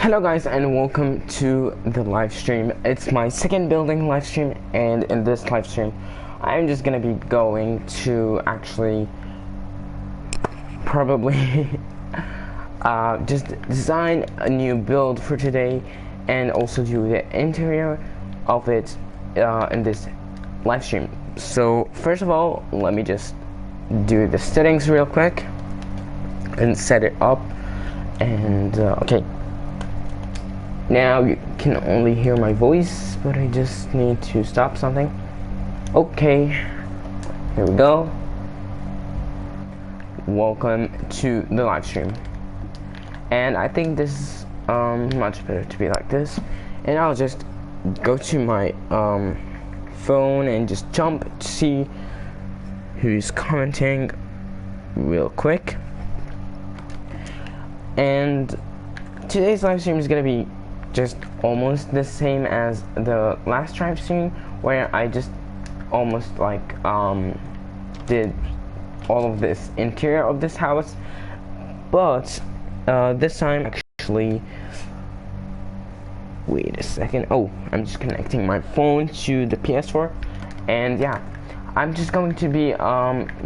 Hello guys and welcome to the live stream. It's my second building live stream, and in this live stream I'm just gonna be going to actually probably just design a new build for today and also do the interior of it in this live stream. So first of all, let me just do the settings real quick and set it up. And okay, now you can only hear my voice, but I just need to stop something. Okay, here we go. Welcome to the live stream. And I think this is much better to be like this. And I'll just go to my phone and just jump to see who's commenting real quick. And today's live stream is gonna be just almost the same as the last live stream, where I just almost like did all of this interior of this house, but this time actually, wait a second, I'm just connecting my phone to the PS4, and yeah, I'm just going to be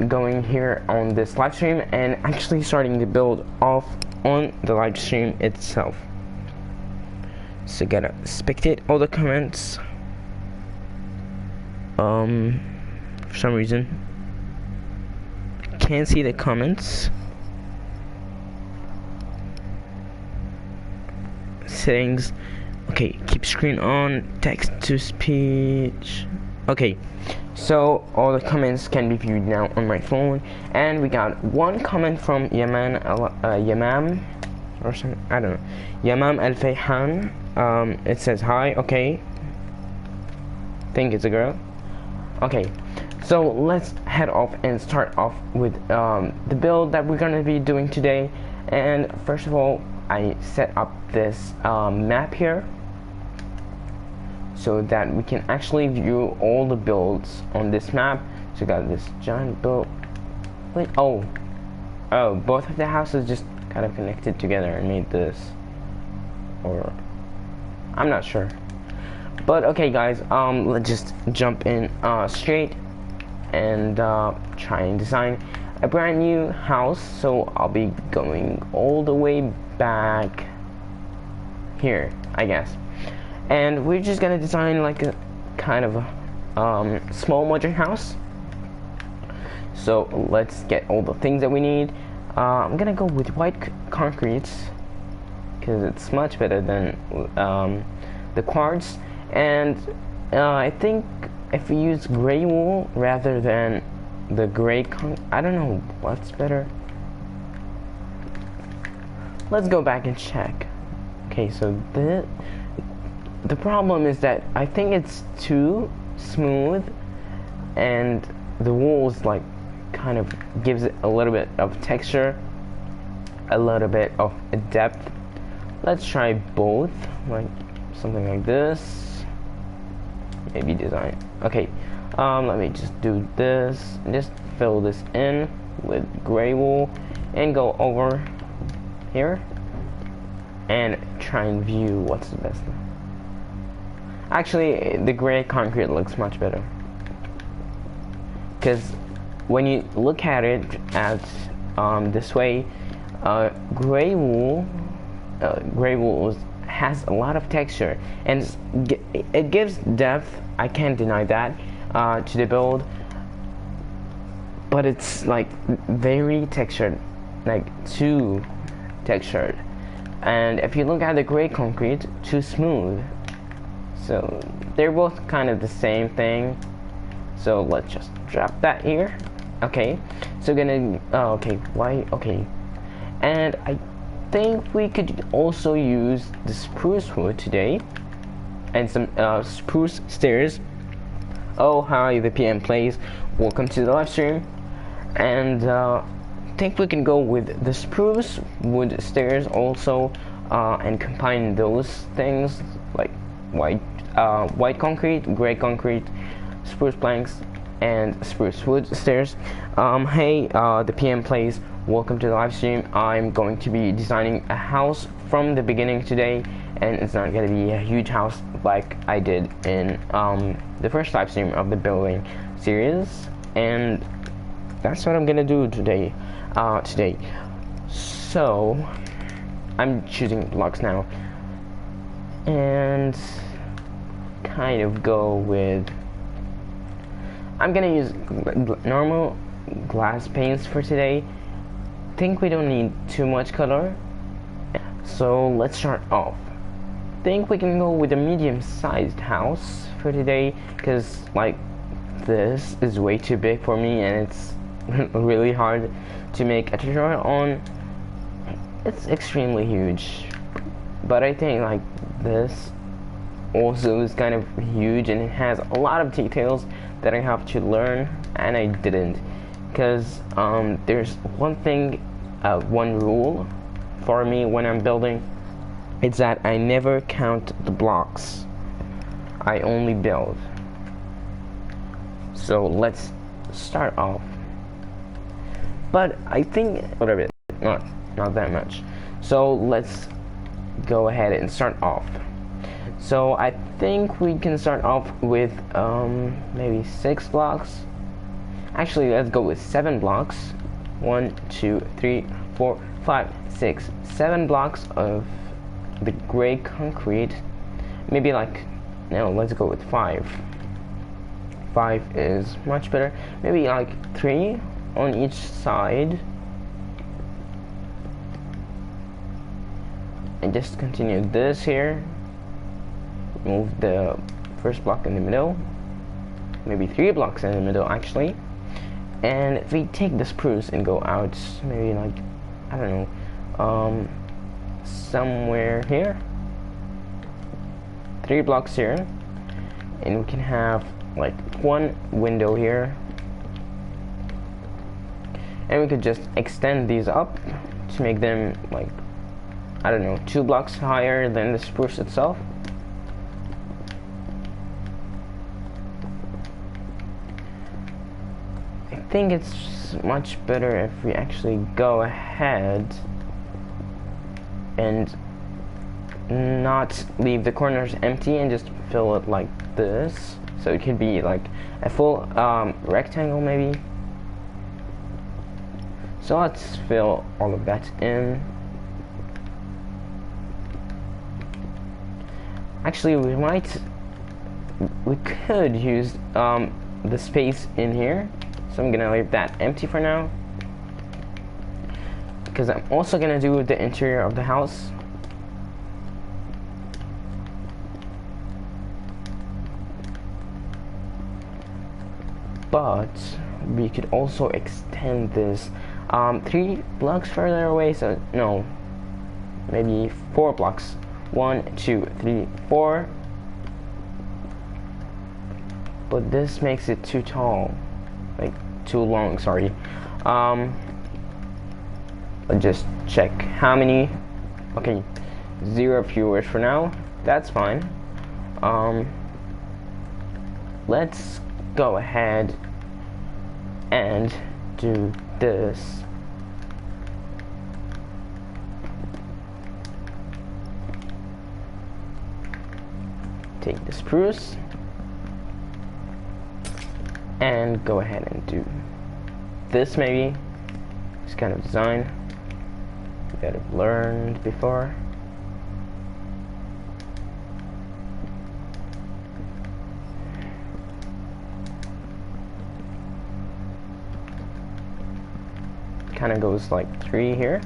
going here on this live stream and actually starting the build off on the live stream itself. So gotta spectate all the comments. For some reason can't see the comments. Settings. Okay, keep screen on, text to speech. Okay, so all the comments can be viewed now on my phone, and we got one comment from Yamam or something, I don't know, Yamam Al Fayhan. It says hi. Okay, think it's a girl. Okay, so let's head off and start off with the build that we're gonna be doing today. And first of all, I set up this map here so that we can actually view all the builds on this map. So we got this giant build. Wait, oh, both of the houses just kind of connected together and made this, or I'm not sure. But okay guys, let's just jump in straight and try and design a brand new house. So I'll be going all the way back here, I guess. And we're just gonna design like a kind of a small modern house. So let's get all the things that we need. I'm gonna go with white concrete because it's much better than the quartz. And I think if we use gray wool rather than the gray I don't know what's better. Let's go back and check. Okay, so the problem is that I think it's too smooth, and the wool is like kind of gives it a little bit of texture, a little bit of depth. Let's try both, like something like this. Maybe design. Okay, let me just do this. Just fill this in with gray wool and go over here and try and view what's the best. Actually, the gray concrete looks much better, because when you look at it as this way, gray wool has a lot of texture, and it gives depth. I can't deny that to the build, but it's like very textured, like too textured. And if you look at the gray concrete, too smooth. So they're both kind of the same thing. So let's just drop that here. Okay, so gonna okay, why? Okay, and I think we could also use the spruce wood today and some spruce stairs. Oh hi, the PM plays, welcome to the live stream. And I think we can go with the spruce wood stairs also, and combine those things like white concrete, gray concrete, spruce planks, and spruce wood stairs. Hey, the PM plays, welcome to the live stream. I'm going to be designing a house from the beginning today, and it's not gonna be a huge house like I did in the first live stream of the building series. And that's what I'm gonna do today. So I'm choosing blocks now, and kind of go with. I'm gonna use normal glass paints for today. Think we don't need too much color, so let's start off. Think we can go with a medium-sized house for today, because like this is way too big for me, and it's really hard to make a tutorial on. It's extremely huge, but I think like this also is kind of huge, and it has a lot of details that I have to learn, and I didn't, because there's one rule for me when I'm building. It's that I never count the blocks, I only build. So let's start off, but I think a little bit, not that much. So let's go ahead and start off. So I think we can start off with maybe 6 blocks. Actually, let's go with 7 blocks. 1, 2, 3, 4, 5, 6, 7 blocks of the gray concrete. Maybe like, no, let's go with 5. 5 is much better. Maybe like 3 on each side. And just continue this here. Move the first block in the middle. Maybe 3 blocks in the middle actually. And if we take the spruce and go out, maybe like, I don't know, somewhere here. 3 blocks here. And we can have like 1 window here. And we could just extend these up to make them like, I don't know, 2 blocks higher than the spruce itself. I think it's much better if we actually go ahead and not leave the corners empty and just fill it like this. So it could be like a full rectangle maybe. So let's fill all of that in. Actually, we could use the space in here. So I'm gonna leave that empty for now, because I'm also gonna do the interior of the house. But we could also extend this 3 blocks further away. So no, maybe 4 blocks. 1, 2, 3, 4. But this makes it too tall, like too long. Sorry. Let's just check how many. Okay, 0 viewers for now. That's fine. Let's go ahead and do this. Take the spruce and go ahead and do this maybe. This kind of design that I've learned before. Kind of goes like 3 here.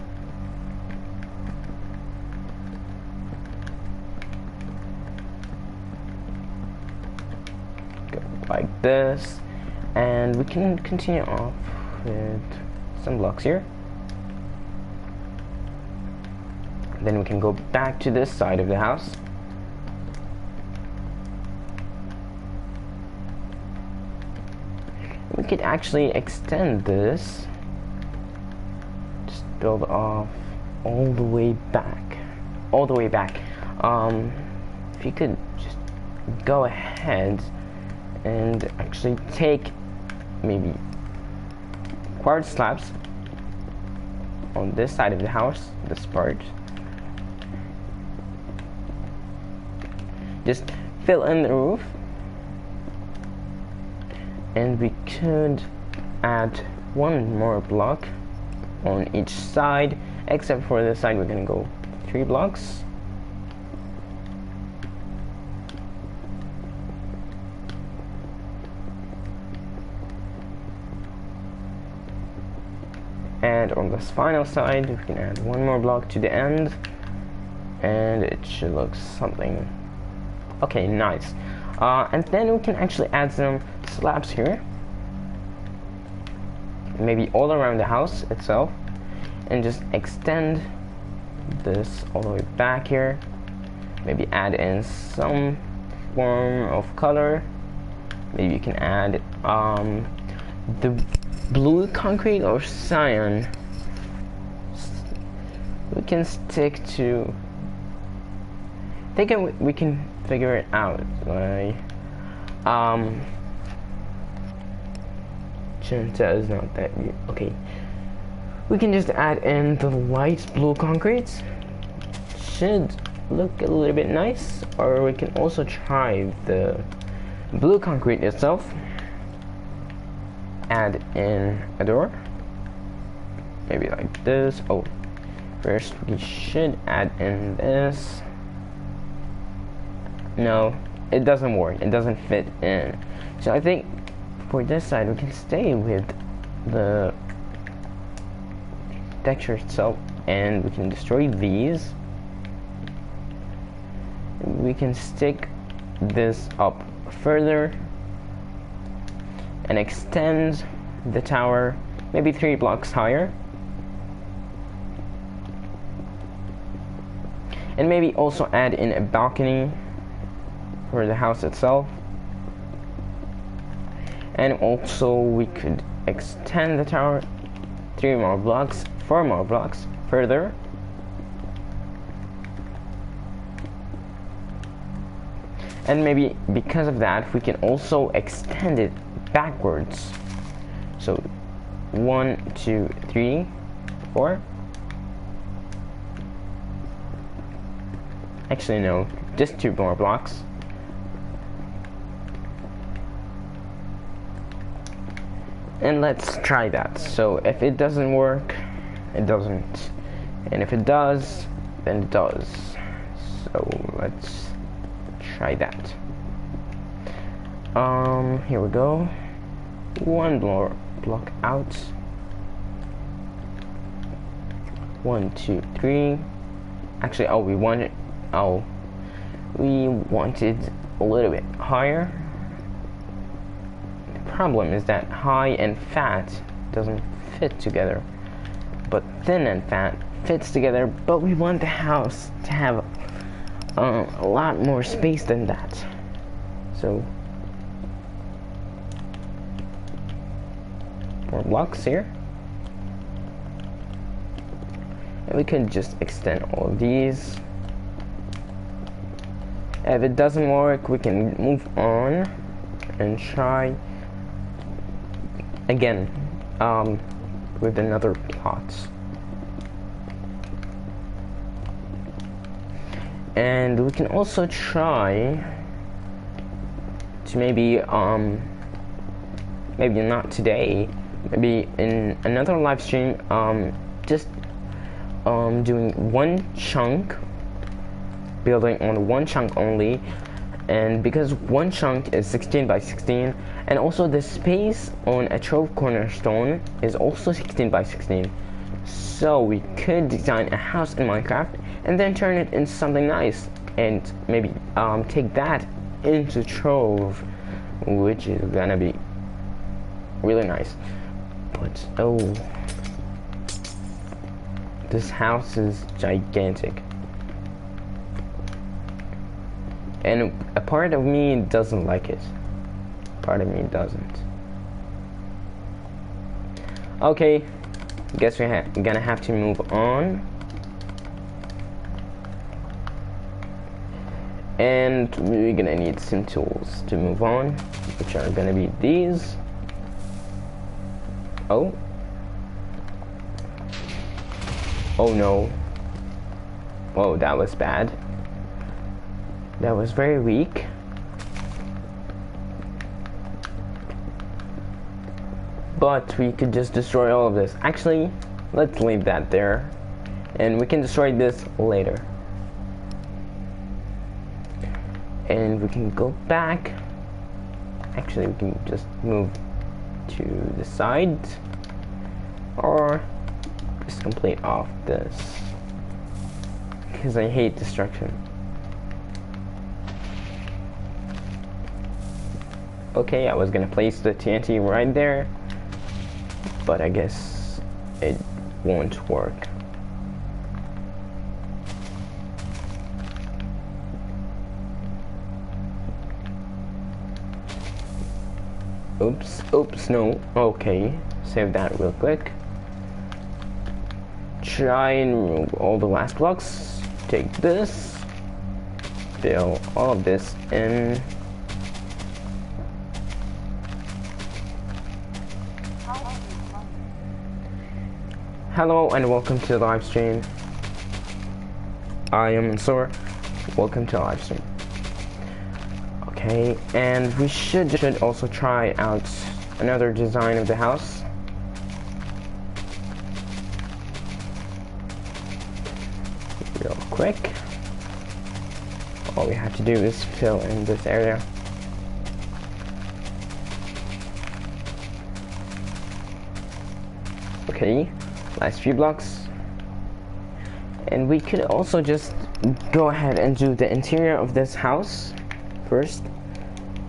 Go like this, and we can continue off with some blocks here. Then we can go back to this side of the house. We could actually extend this. Just build off all the way back. All the way back. If you could just go ahead and actually take maybe quartz slabs on this side of the house, this part, just fill in the roof, and we could add one more block on each side, except for this side we're gonna go 3 blocks. And on this final side we can add one more block to the end, and it should look something okay, nice. And then we can actually add some slabs here, maybe all around the house itself, and just extend this all the way back here. Maybe add in some form of color. Maybe you can add the blue concrete or cyan. We can stick to, I think we can figure it out. Like, Magenta is not that good. Okay, we can just add in the light blue concrete. Should look a little bit nice. Or we can also try the blue concrete itself. Add in a door, maybe like this. Oh, first we should add in this. No, it doesn't work, it doesn't fit in. So I think for this side we can stay with the texture itself, and we can destroy these. We can stick this up further and extend the tower maybe 3 blocks higher, and maybe also add in a balcony for the house itself. And also we could extend the tower 3 more blocks, 4 more blocks further, and maybe because of that we can also extend it backwards. So 1, 2, 3, 4. Actually no, just 2 more blocks. And let's try that. So if it doesn't work, it doesn't, and if it does, then it does. So let's try that. Here we go. 1 more block out. 1, 2, 3. Actually, we wanted a little bit higher. The problem is that high and fat doesn't fit together, but thin and fat fits together. But we want the house to have a lot more space than that. So more blocks here, and we can just extend all of these. If it doesn't work, we can move on and try again with another plot. And we can also try to maybe not today, maybe in another live stream, just doing one chunk, building on one chunk only. And because one chunk is 16 by 16, and also the space on a trove cornerstone is also 16 by 16, so we could design a house in Minecraft and then turn it into something nice, and maybe take that into trove, which is gonna be really nice. But oh, this house is gigantic, and a part of me doesn't like it. Part of me doesn't. Okay, guess we're gonna have to move on. And we're gonna need some tools to move on, which are gonna be these. Oh no. Whoa, that was bad. that was very weak. But we could just destroy all of this. Actually, let's leave that there. And we can destroy this later. And we can go back. Actually, we can just move to the side. Or just complete off this. Because I hate destruction. Okay, I was gonna place the TNT right there. But I guess it won't work. Oops, no. Okay, save that real quick. Try and remove all the last blocks. Take this. Fill all of this in. Hello and welcome to the live stream. I am Mansoor. Welcome to the live stream. Okay, and we should also try out another design of the house. Real quick. All we have to do is fill in this area. Okay. Last few blocks, and we could also just go ahead and do the interior of this house first.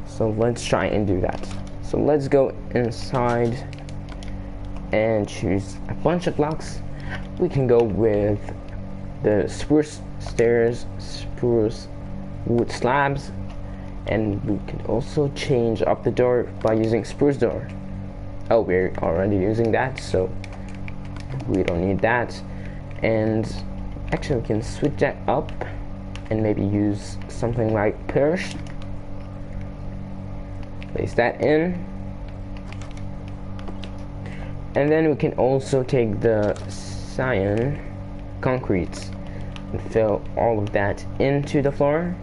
So let's try and do that. So let's go inside and choose a bunch of blocks. We can go with the spruce stairs, spruce wood slabs, and we could also change up the door by using spruce door. Oh, we're already using that, so we don't need that. And actually we can switch that up and maybe use something like Pirsch. Place that in, and then we can also take the cyan concrete and fill all of that into the floor.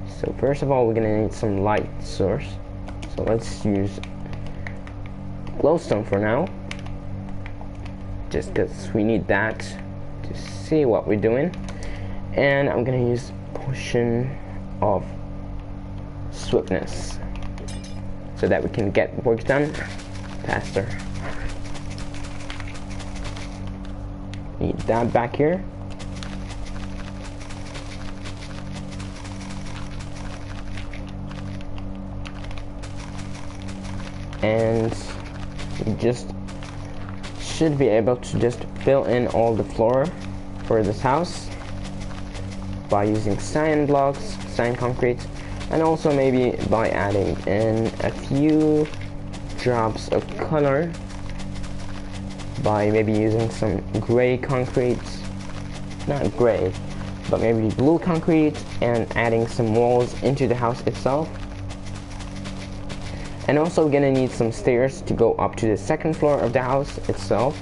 So first of all, we're gonna need some light source, so let's use glowstone for now, just because we need that to see what we're doing. And I'm gonna use potion of swiftness so that we can get work done faster. Need that back here. And we just should be able to just fill in all the floor for this house by using cyan blocks, cyan concrete, and also maybe by adding in a few drops of color by maybe using some gray concrete, not gray, but maybe blue concrete, and adding some walls into the house itself. And also we're gonna need some stairs to go up to the second floor of the house itself.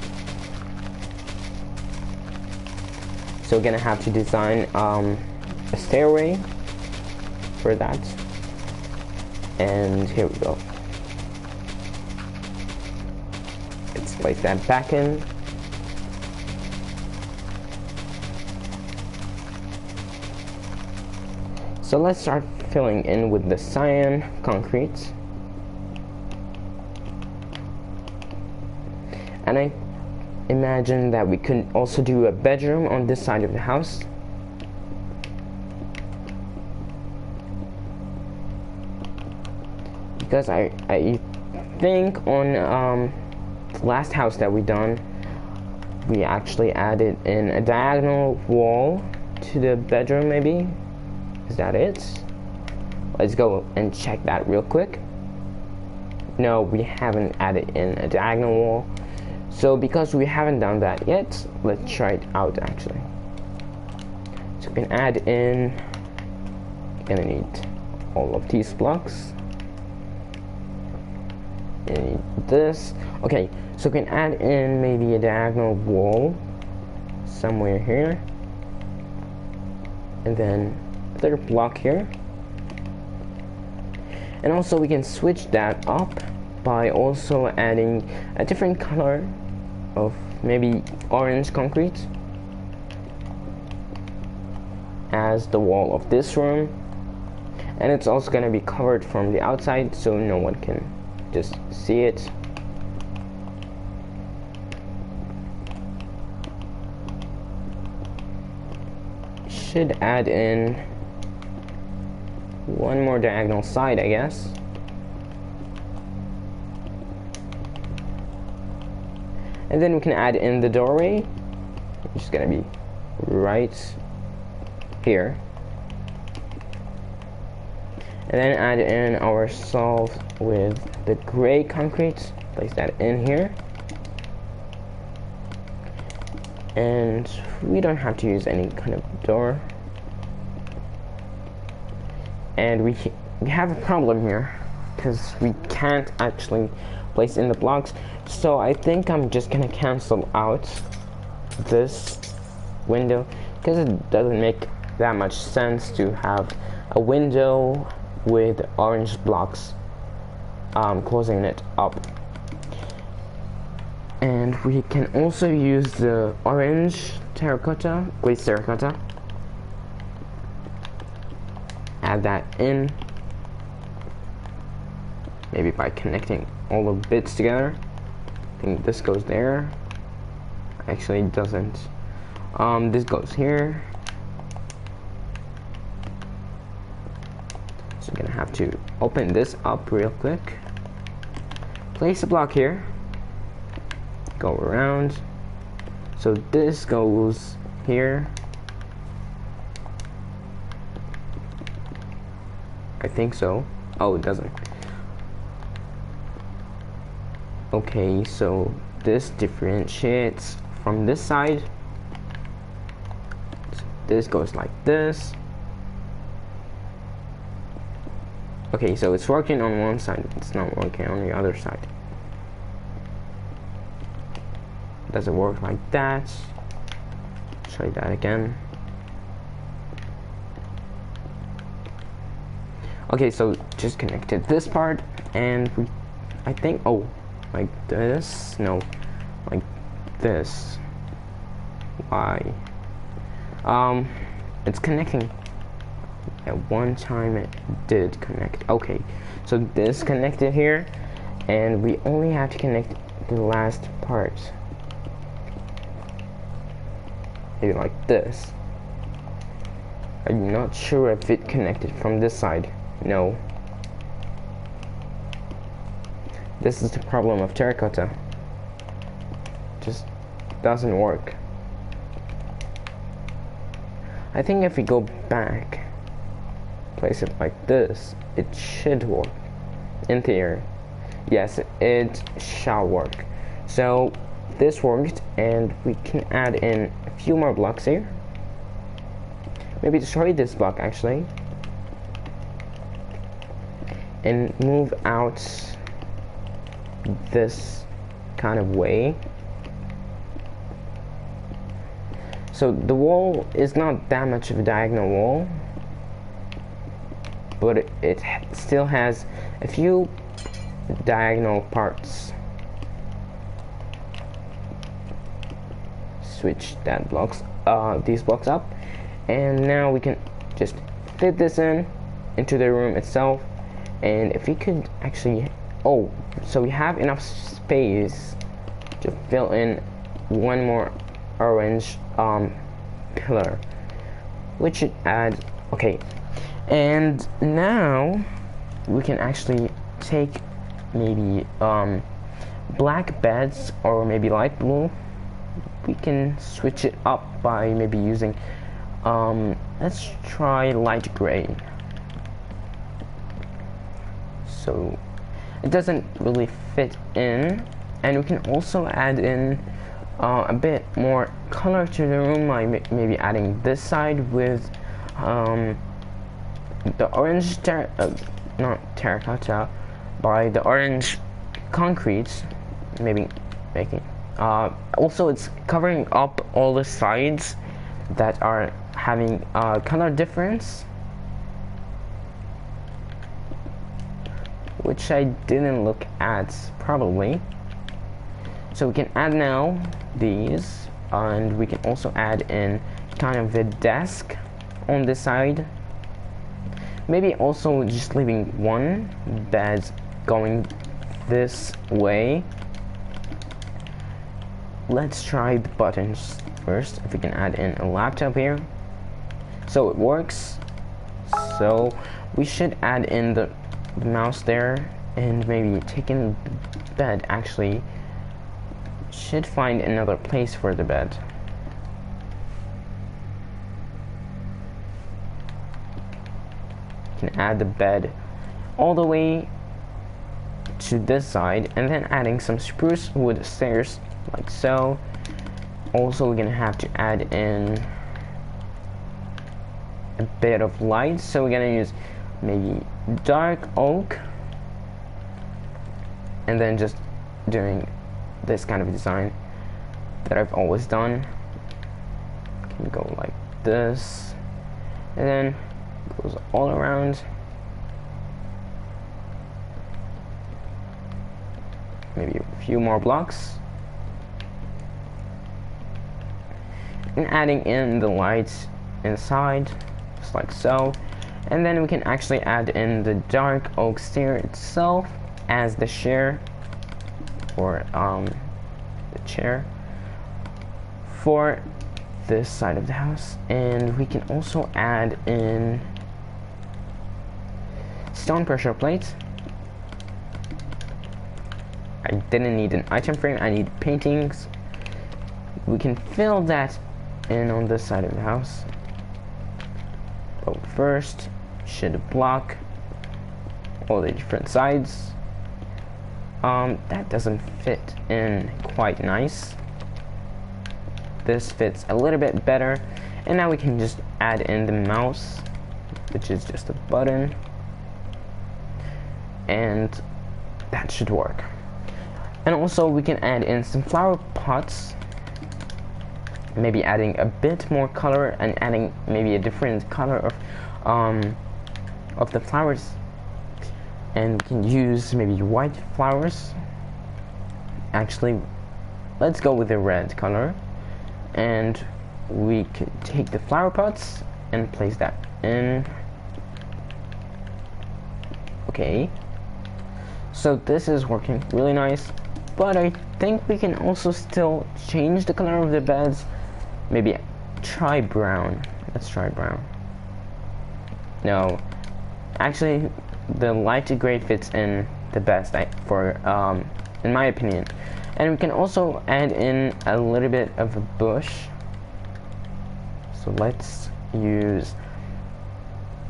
So we're gonna have to design a stairway for that. And here we go. Let's place that back in. So let's start filling in with the cyan concrete. And I imagine that we could also do a bedroom on this side of the house. Because I think on the last house that we done, we actually added in a diagonal wall to the bedroom, maybe? Is that it? Let's go and check that real quick. No, we haven't added in a diagonal wall. So because we haven't done that yet, let's try it out actually. So we can add in, gonna need all of these blocks. Gonna need this. Okay, so we can add in maybe a diagonal wall somewhere here. and then another block here. And also we can switch that up by also adding a different color of maybe orange concrete as the wall of this room, and it's also going to be covered from the outside so no one can just see it. Should add in one more diagonal side, I guess. And then we can add in the doorway, which is gonna be right here. And then add in our solve with the gray concrete. Place that in here. And we don't have to use any kind of door. And we have a problem here because we can't actually place in the blocks. So I think I'm just gonna cancel out this window because it doesn't make that much sense to have a window with orange blocks closing it up. And we can also use the orange terracotta, glazed terracotta. Add that in, maybe by connecting all the bits together. I think this goes there. Actually, it doesn't. This goes here. So I'm gonna have to open this up real quick. Place a block here. Go around. So this goes here. I think so. Oh, it doesn't. Okay, so this differentiates from this side. So this goes like this. Okay, so it's working on one side, it's not working on the other side. Does it work like that? Show you that again. Okay, so just connected this part, and we, I think, oh, like this? No, like this. Why? It's connecting. At one time it did connect. Okay, so this connected here, and we only have to connect the last part. Maybe like this. I'm not sure if it connected from this side. No. This is the problem of terracotta. Just doesn't work. I think if we go back, place it like this, it should work. In theory. Yes, it shall work. So this worked, and we can add in a few more blocks here. Maybe destroy this block actually. And move out this kind of way. So the wall is not that much of a diagonal wall, but it still has a few diagonal parts. Switch that these blocks up, and now we can just fit this into the room itself. And if we could actually, oh, so we have enough space to fill in one more orange pillar, which should add, okay. And now we can actually take maybe black beds or maybe light blue. We can switch it up by maybe using let's try light gray. So it doesn't really fit in, and we can also add in a bit more color to the room by maybe adding this side with the orange not terracotta, by the orange concrete, maybe making also it's covering up all the sides that are having a color difference, which I didn't look at probably. So we can add now these, and we can also add in kind of the desk on this side. Maybe also just leaving one bed going this way. Let's try the buttons first, if we can add in a laptop here. So it works. So we should add in the mouse there, and maybe taking the bed actually should find another place for the bed. Can add the bed all the way to this side, and then adding some spruce wood stairs like so. Also, we're gonna have to add in a bit of light, so we're gonna use maybe dark oak, and then just doing this kind of design that I've always done. Can go like this, and then goes all around. Maybe a few more blocks, and adding in the lights inside just like so. And then we can actually add in the dark oak stair itself as the chair, or the chair for this side of the house. And we can also add in stone pressure plates. I didn't need an item frame, I need paintings. We can fill that in on this side of the house. But first, should block all the different sides. That doesn't fit in quite nice. This fits a little bit better. And now we can just add in the mouse, which is just a button. And that should work. And also we can add in some flower pots, maybe adding a bit more color and adding maybe a different color of the flowers. And we can use maybe white flowers. Actually, let's go with the red color. And we could take the flower pots and place that in. Okay. So this is working really nice. But I think we can also still change the color of the beds. Maybe try brown. Let's try brown. No, actually, the light gray fits in the best in my opinion. And we can also add in a little bit of a bush. So let's use.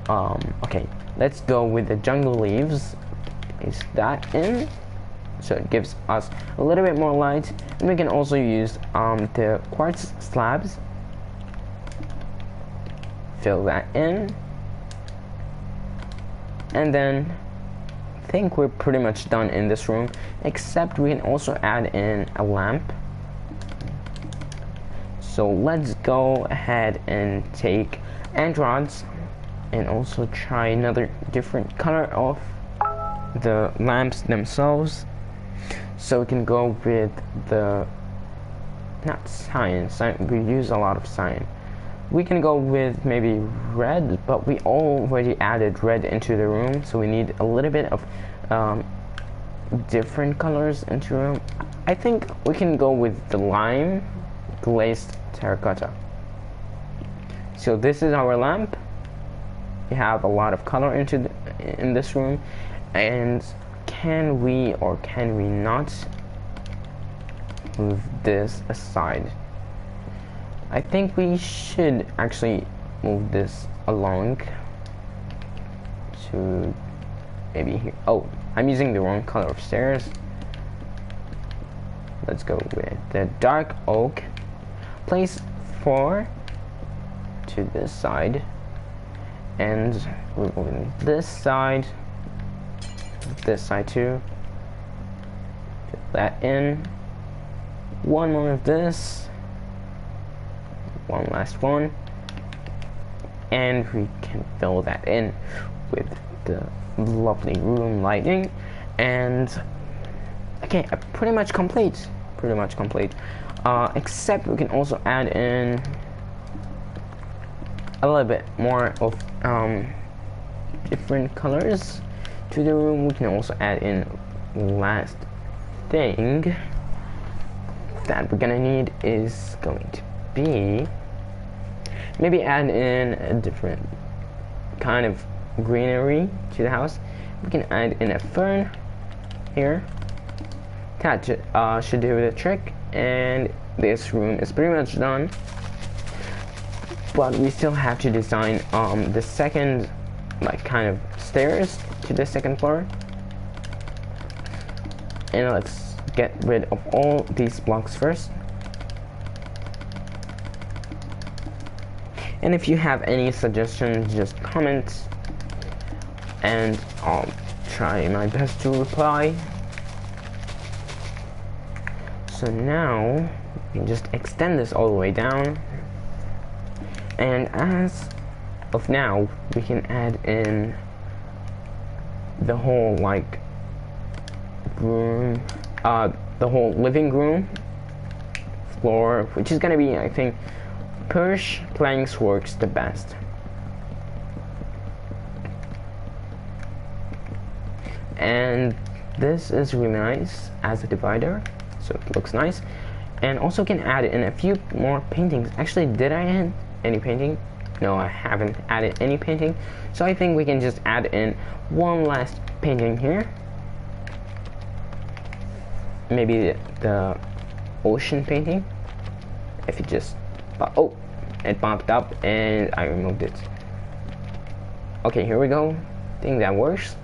Okay, let's go with the jungle leaves. Place that in. So it gives us a little bit more light. And we can also use the quartz slabs. Fill that in. And then I think we're pretty much done in this room, except we can also add in a lamp. So let's go ahead and take end rods and also try another different color of the lamps themselves. So we can go with the, not cyan, we use a lot of cyan. We can go with maybe red, but we already added red into the room, so we need a little bit of different colors into the room. I think we can go with the lime glazed terracotta. So this is our lamp. We have a lot of color in this room, and can we or can we not move this aside? I think we should actually move this along to maybe here. Oh, I'm using the wrong color of stairs. Let's go with the dark oak. Place 4 to this side, and we're moving this side too. Put that in. One more of this. One last one. and we can fill that in with the lovely room lighting. And okay, pretty much complete. Except we can also add in a little bit more of different colors to the room. We can also add in last thing that we're gonna need is going to be maybe add in a different kind of greenery to the house. We can add in a fern here. That should do the trick, and this room is pretty much done. But we still have to design the second like kind of stairs to the second floor. And let's get rid of all these blocks first. And if you have any suggestions, just comment and I'll try my best to reply. So now we can just extend this all the way down, and as of now we can add in the whole like room, the whole living room floor, which is gonna be, I think, Perch planks works the best. And this is really nice as a divider, so it looks nice. And also can add in a few more paintings. Actually, did I add any painting? No, I haven't added any painting. So I think we can just add in one last painting here. Maybe the ocean painting. If you just oh, it popped up and I removed it. Okay, here we go. I think that works.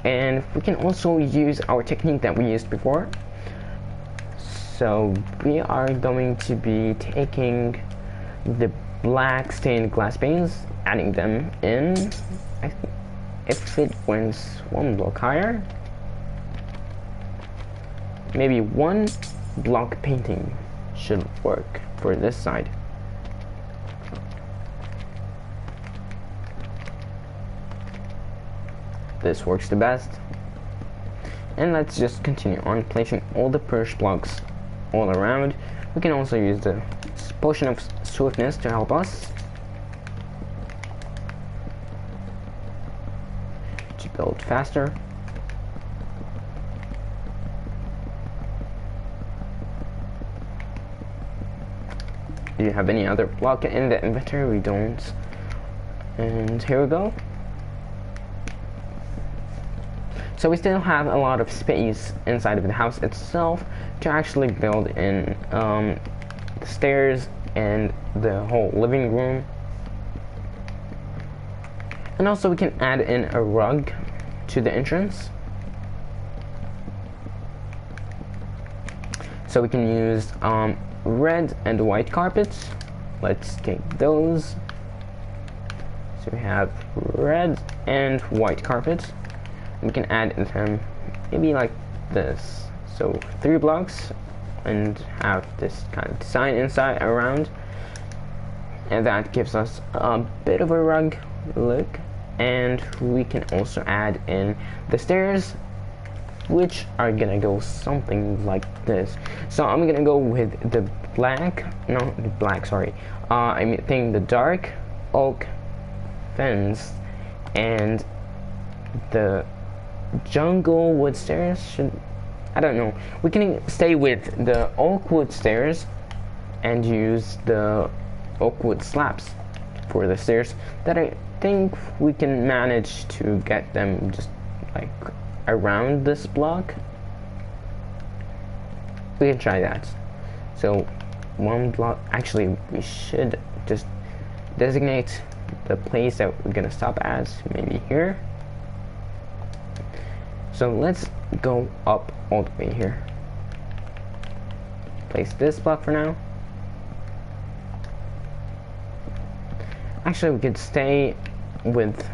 And we can also use our technique that we used before. So we are going to be taking the black stained glass panes, adding them in. I think if it went one block higher, maybe one block painting should work for this side. This works the best. And let's just continue on placing all the perch blocks all around. We can also use the potion of swiftness to help us to build faster. Do you have any other block in the inventory? We don't. And here we go. So we still have a lot of space inside of the house itself to actually build in the stairs and the whole living room. And also we can add in a rug to the entrance. So we can use red and white carpets. Let's take those. So we have red and white carpets. We can add them maybe like this. So 3 blocks and have this kind of design inside around. And that gives us a bit of a rug look. And we can also add in the stairs, which are gonna go something like this. So I'm gonna go with the black, no, the black, sorry. I think the dark oak fence and the jungle wood stairs should, I don't know. We can stay with the oak wood stairs and use the oak wood slabs for the stairs. That I think we can manage to get them just like around this block. We can try that. So 1 block, actually we should just designate the place that we're gonna stop at, maybe here. So let's go up all the way here. Place this block for now. Actually, we could stay with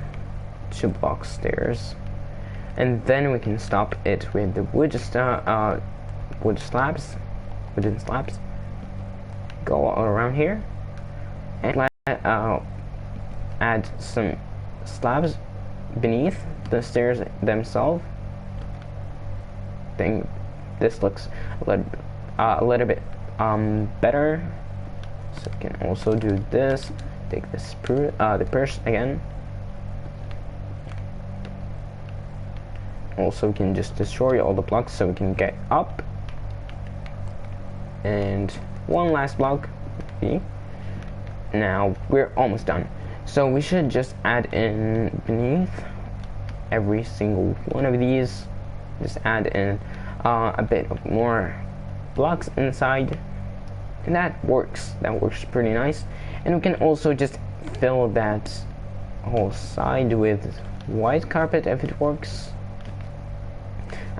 2 block stairs, and then we can stop it with the wooden slabs. Go all around here, and add some slabs beneath the stairs themselves. I think this looks a little bit better. So we can also do this. Take this the purse again. Also, we can just destroy all the blocks so we can get up. And one last block. Okay. Now we're almost done. So we should just add in beneath every single one of these. Just add in a bit of more blocks inside. And that works. That works pretty nice. And we can also just fill that whole side with white carpet if it works.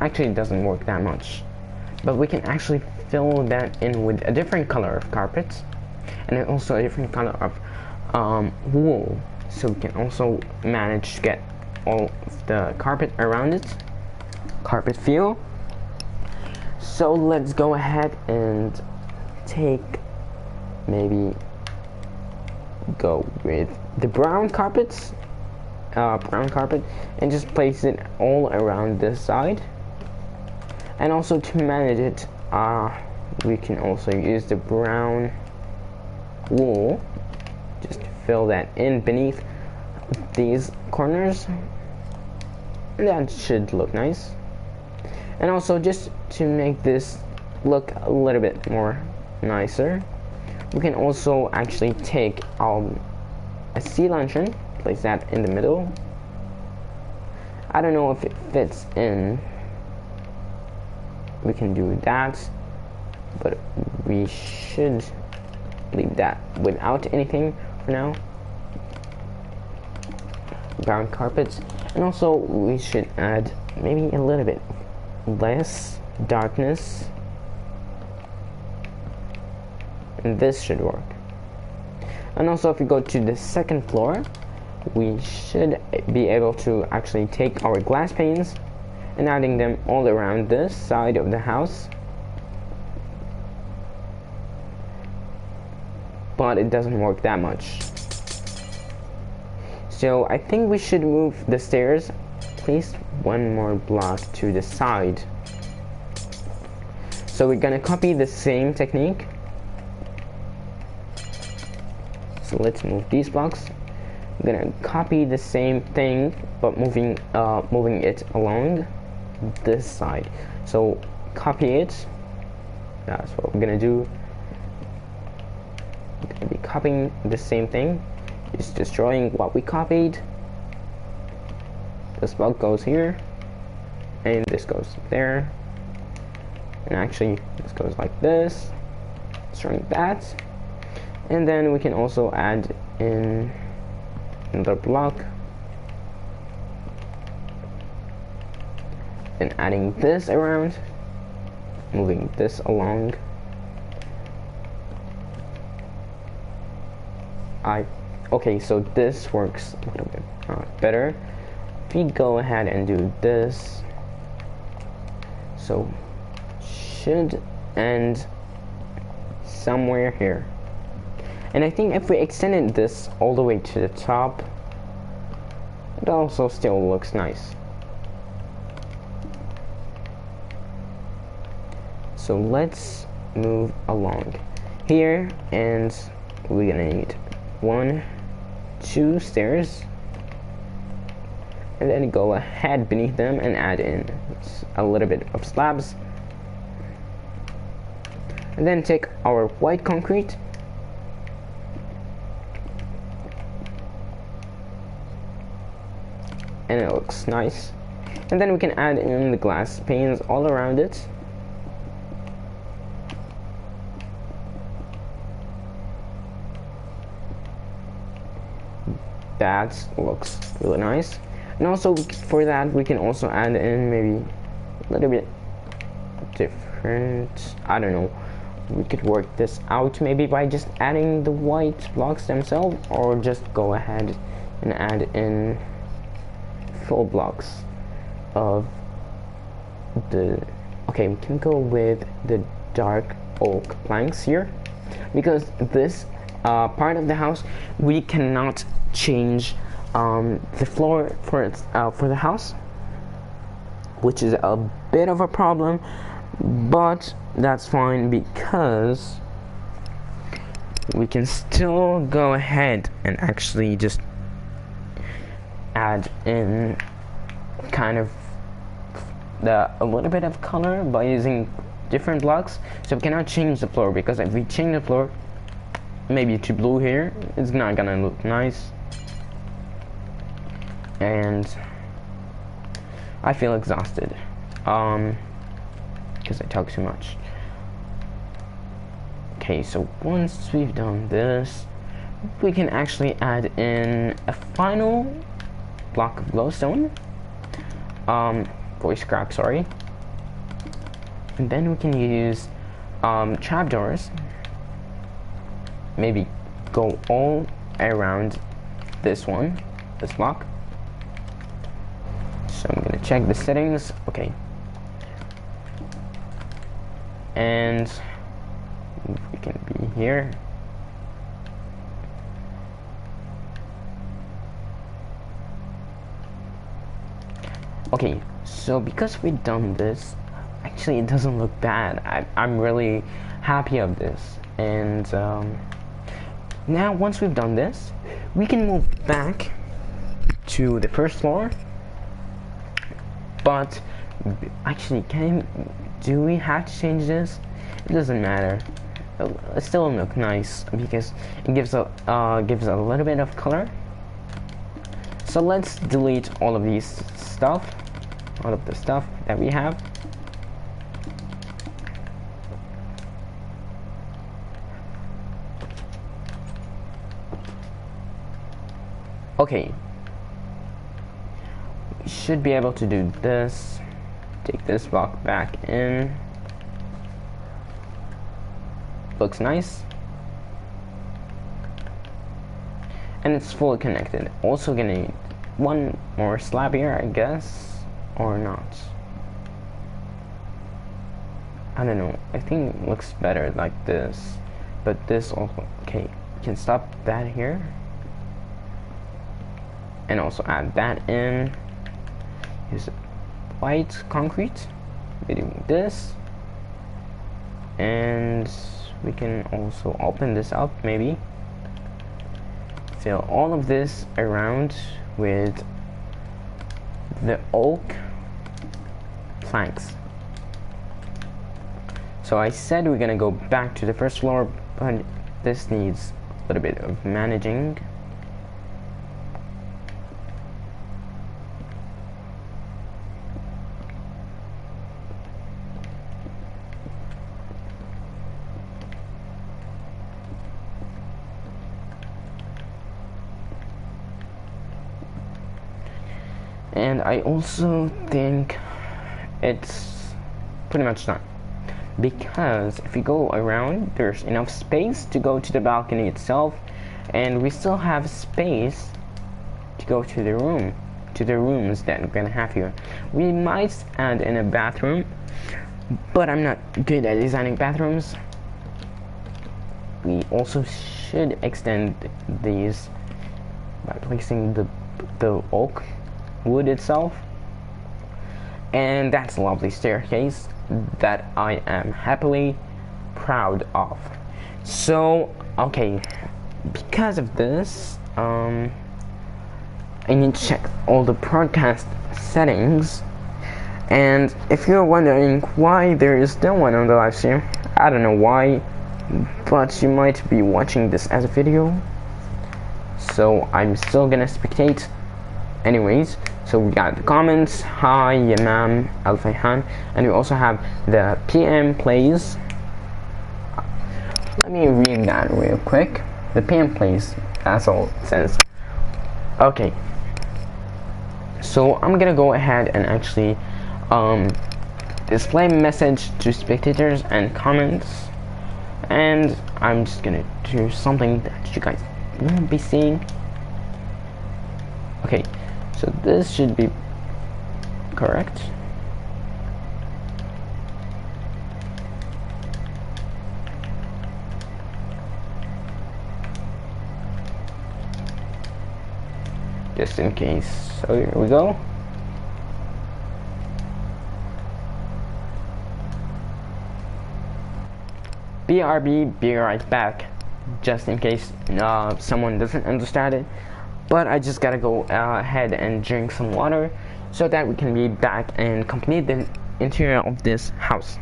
Actually, it doesn't work that much. But we can actually fill that in with a different color of carpet. And also a different color of wool. So we can also manage to get all of the carpet around it. Carpet feel. So let's go ahead and take, maybe go with the brown carpet, and just place it all around this side. And also to manage it, we can also use the brown wool, just fill that in beneath these corners. That should look nice. And also, just to make this look a little bit more nicer, we can also actually take a sea lantern, place that in the middle. I don't know if it fits in. We can do that, but we should leave that without anything for now. Brown carpets. And also we should add maybe a little bit less darkness, and this should work. And also, if we go to the second floor, we should be able to actually take our glass panes and adding them all around this side of the house. But it doesn't work that much. So I think we should move the stairs at least one more block to the side. So we're gonna copy the same technique. So let's move these blocks. I'm gonna copy the same thing, but moving it along this side. So copy it. That's what we're gonna do. We're gonna be copying the same thing, just destroying what we copied. This block goes here, and this goes there, and actually this goes like this, destroying that. And then we can also add in another block and adding this around, moving this along. Okay, so this works a little bit better. If we go ahead and do this, so should end somewhere here. And I think if we extended this all the way to the top, it also still looks nice. So let's move along here, and we're gonna need 1, 2 stairs, and then go ahead beneath them and add in a little bit of slabs, and then take our white concrete and it looks nice. And then we can add in the glass panes all around it. That looks really nice. And also for that we can also add in maybe a little bit different, I don't know, we could work this out maybe by just adding the white blocks themselves, or just go ahead and add in full blocks of the, okay, we can go with the dark oak planks here, because this part of the house we cannot change the floor for the house, which is a bit of a problem, but that's fine because we can still go ahead and actually just add in kind of a little bit of color by using different blocks. So we cannot change the floor, because if we change the floor maybe to blue here, it's not gonna look nice, and I feel exhausted because I talk too much. Okay, so once we've done this, we can actually add in a final block of glowstone, voice crack, sorry, and then we can use trapdoors, maybe go all around this block. So I'm gonna check the settings, okay, and we can be here. Okay, so because we've done this, actually it doesn't look bad. I'm really happy of this. And now once we've done this, we can move back to the first floor. But actually, do we have to change this? It doesn't matter. It still look nice because it gives a little bit of color. So let's delete all of the stuff that we have. Okay. We should be able to do this. Take this block back in. Looks nice. And it's fully connected. Also gonna need one more slab here, I guess, or not. I don't know. I think it looks better like this. But this also, okay, we can stop that here. And also add that in. Use white concrete. We do this. And we can also open this up, maybe. Fill all of this around with the oak planks. So I said we're gonna go back to the first floor, but this needs a little bit of managing. And I also think it's pretty much done, because if we go around, there's enough space to go to the balcony itself, and we still have space to go to the rooms that we're gonna have here. We might add in a bathroom, but I'm not good at designing bathrooms. We also should extend these by placing the oak wood itself, and that's a lovely staircase that I am happily proud of. So okay, because of this, I need to check all the broadcast settings, and if you're wondering why there is no one on the live stream, I don't know why, but you might be watching this as a video, so I'm still gonna spectate anyways. So we got the comments, hi Yamam Al Fayhan, and we also have the PM plays. Let me read that real quick. The PM plays, that's all it says. Okay, so I'm gonna go ahead and actually display message to spectators and comments, and I'm just gonna do something that you guys won't be seeing. Okay, so this should be correct. just in case. So here we go. BRB, be right back, just in case someone doesn't understand it. But I just gotta go ahead and drink some water so that we can be back and complete the interior of this house.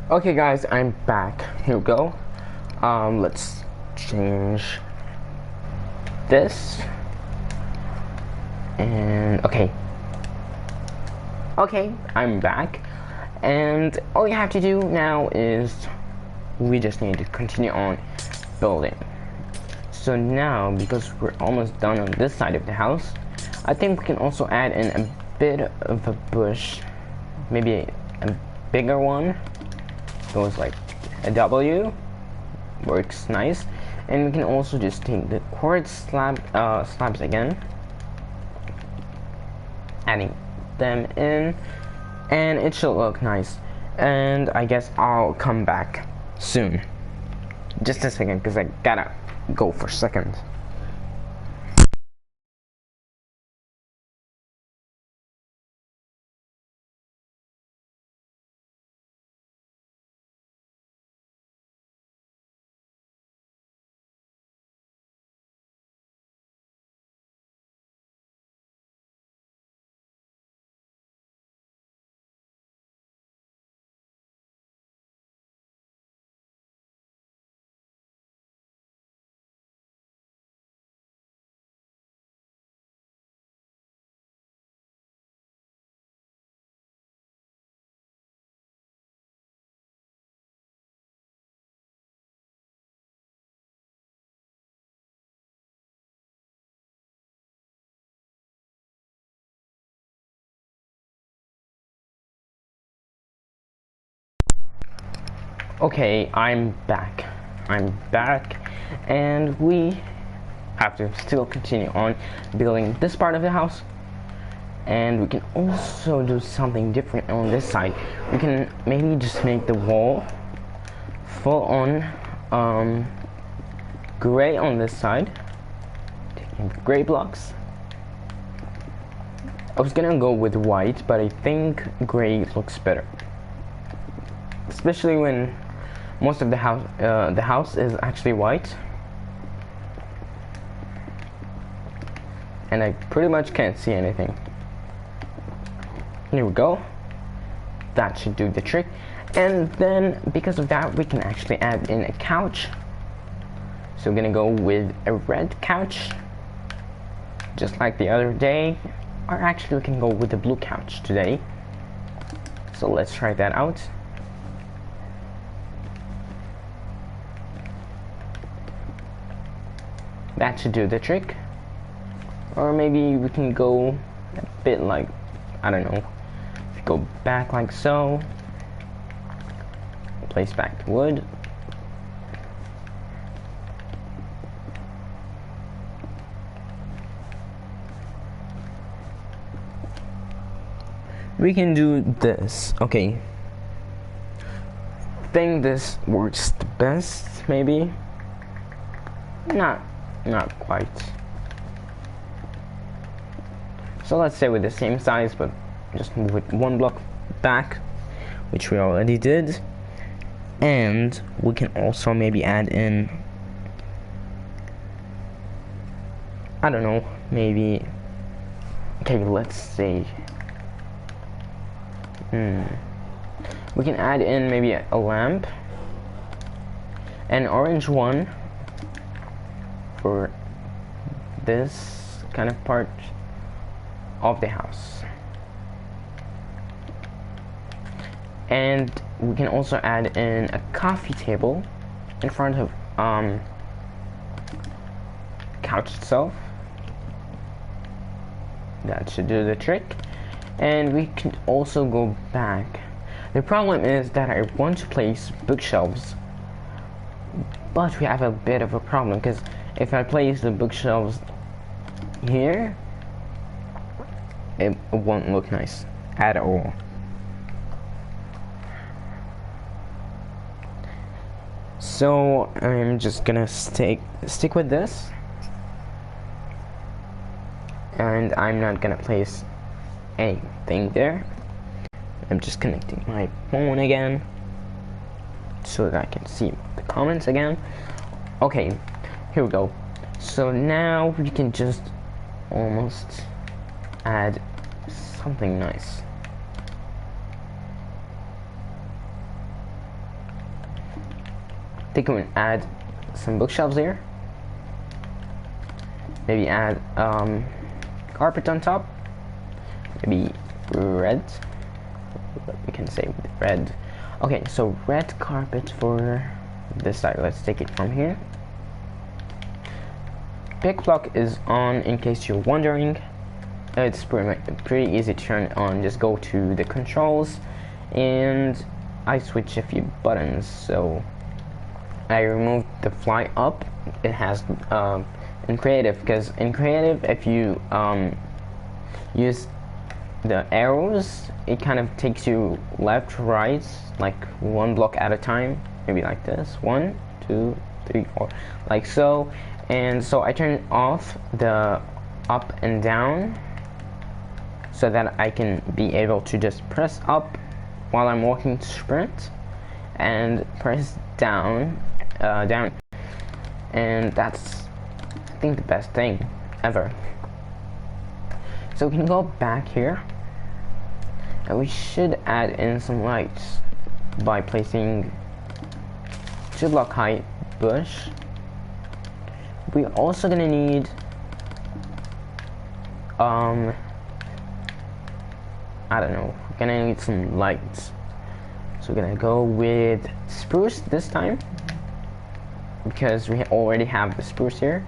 Okay guys, I'm back. Here we go. Let's change this. And okay, I'm back. And all you have to do now is we just need to continue on building. So now, because we're almost done on this side of the house, I think we can also add in a bit of a bush, maybe a bigger one. Goes like a W, works nice. And we can also just take the quartz slabs again, adding them in, and it should look nice. And I guess I'll come back soon. Just a second, because I gotta go for a second. Okay, I'm back. And we have to still continue on building this part of the house. And we can also do something different on this side. We can maybe just make the wall full on gray on this side. Taking gray blocks. I was gonna go with white, but I think gray looks better. Especially when most of the house is actually white. And I pretty much can't see anything. Here we go. That should do the trick. And then because of that, we can actually add in a couch. So we're gonna go with a red couch, just like the other day. Or actually we can go with the blue couch today. So let's try that out. That should do the trick. Or maybe we can go a bit like, I don't know, if you go back like so, place back the wood. We can do this. Okay. Think this works the best, maybe. Not quite. So let's say with the same size, but just move it one block back, which we already did. And we can also maybe add in, I don't know, maybe, okay, let's see. We can add in maybe a lamp, an orange one for this kind of part of the house. And we can also add in a coffee table in front of couch itself. That should do the trick. And we can also go back. The problem is that I want to place bookshelves, but we have a bit of a problem, because if I place the bookshelves here, it won't look nice at all. So I'm just gonna stick with this, and I'm not gonna place anything there. I'm just connecting my phone again so that I can see the comments again. Okay, here we go. So now we can just almost add something nice. I think we can add some bookshelves here. Maybe add carpet on top. Maybe red. We can say with red. Okay, so red carpet for this side. Let's take it from here. Pick block is on, in case you're wondering. It's pretty easy to turn on. Just go to the controls, and I switch a few buttons. So I removed the fly up. It has in creative, because in creative, if you use the arrows, it kind of takes you left, right, like one block at a time, maybe like this, 1, 2, 3, 4, like so. And so I turn off the up and down so that I can be able to just press up while I'm walking to sprint, and press down, and that's, I think, the best thing ever. So we can go back here, and we should add in some lights by placing 2 block height bush. We're also gonna need I don't know, we're gonna need some lights. So we're gonna go with spruce this time, because we already have the spruce here.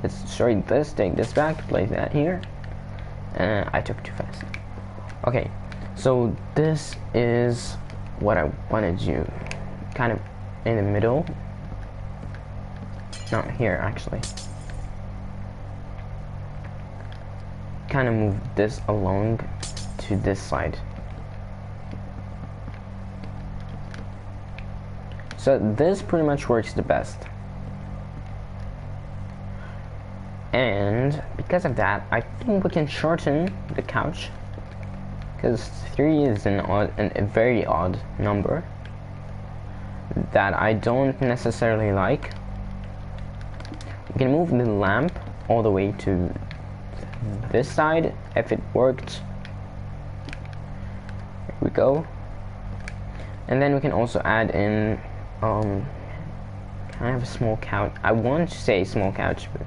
Let's destroy this, take this back, place that here. I took too fast. Okay, so this is what I want to do. kind of in the middle. Not here, actually. Kind of move this along to this side. So this pretty much works the best. And because of that, I think we can shorten the couch, because 3 is a very odd number that I don't necessarily like. We can move the lamp all the way to this side if it worked. Here we go. And then we can also add in kind of a small couch. I want to say small couch, but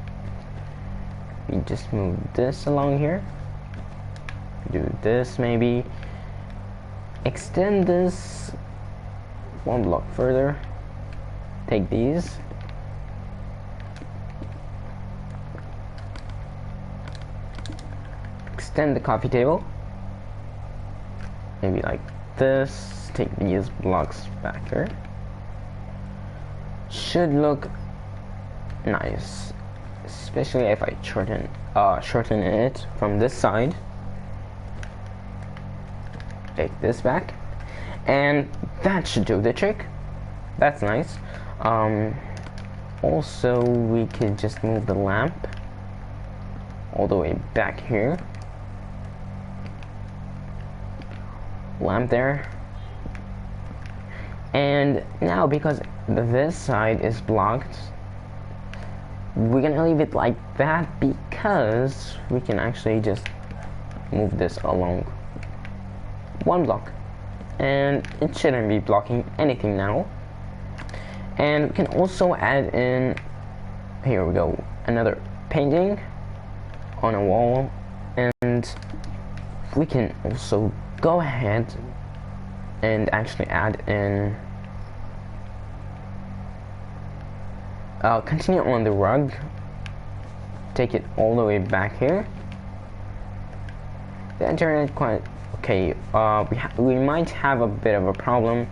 we just move this along here. Do this maybe. Extend this 1 block further. Take these. Extend the coffee table. Maybe like this. Take these blocks back here. Should look nice, especially if I shorten it from this side. Take this back, and that should do the trick. That's nice. Also, we could just move the lamp all the way back here. Lamp there. And now, because this side is blocked, we're gonna leave it like that, because we can actually just move this along 1 block, and it shouldn't be blocking anything now. And we can also add in, here we go, another painting on a wall, and we can also go ahead and actually add in, continue on the rug, take it all the way back here. The internet quite okay. We might have a bit of a problem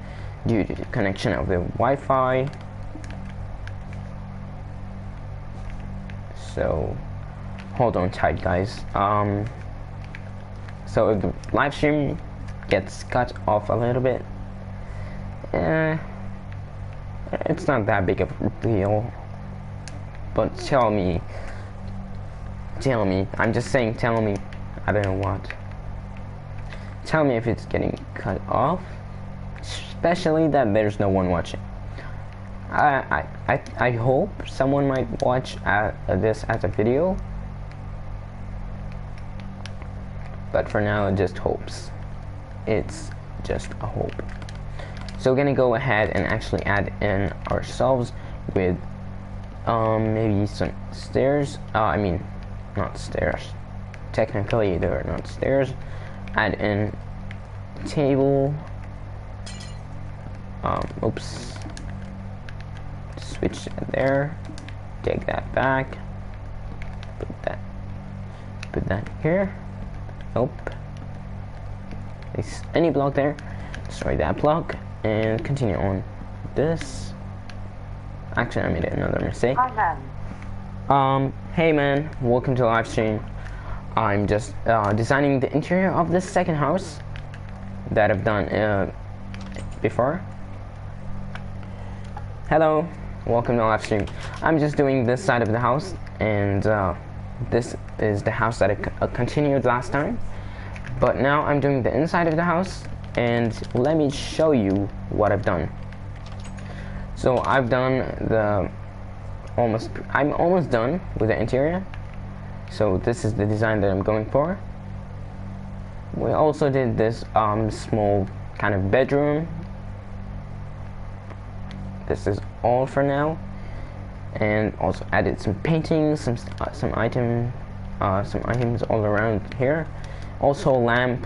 due to the connection of the Wi-Fi. So hold on tight, guys. So if the live stream gets cut off a little bit, it's not that big of a deal. But tell me, I'm just saying, tell me, I don't know what. Tell me if it's getting cut off, especially that there's no one watching. I hope someone might watch this as a video, but for now, just hopes. It's just a hope. So we're gonna go ahead and actually add in ourselves with maybe some stairs. I mean, not stairs. Technically, they're not stairs. Add in table. Oops. Switch there. Take that back. Put that here. Nope. Place any block there. Destroy that block and continue on this. Actually, I made another mistake. Hi, man. Hey man, welcome to the live stream. I'm just designing the interior of this second house that I've done before. Hello, welcome to the live stream. I'm just doing this side of the house, and this is the house that I continued last time. But now I'm doing the inside of the house, and let me show you what I've done. So I've done I'm almost done with the interior. So this is the design that I'm going for. We also did this small kind of bedroom. This is all for now, and also added some paintings, some items all around here. Also a lamp,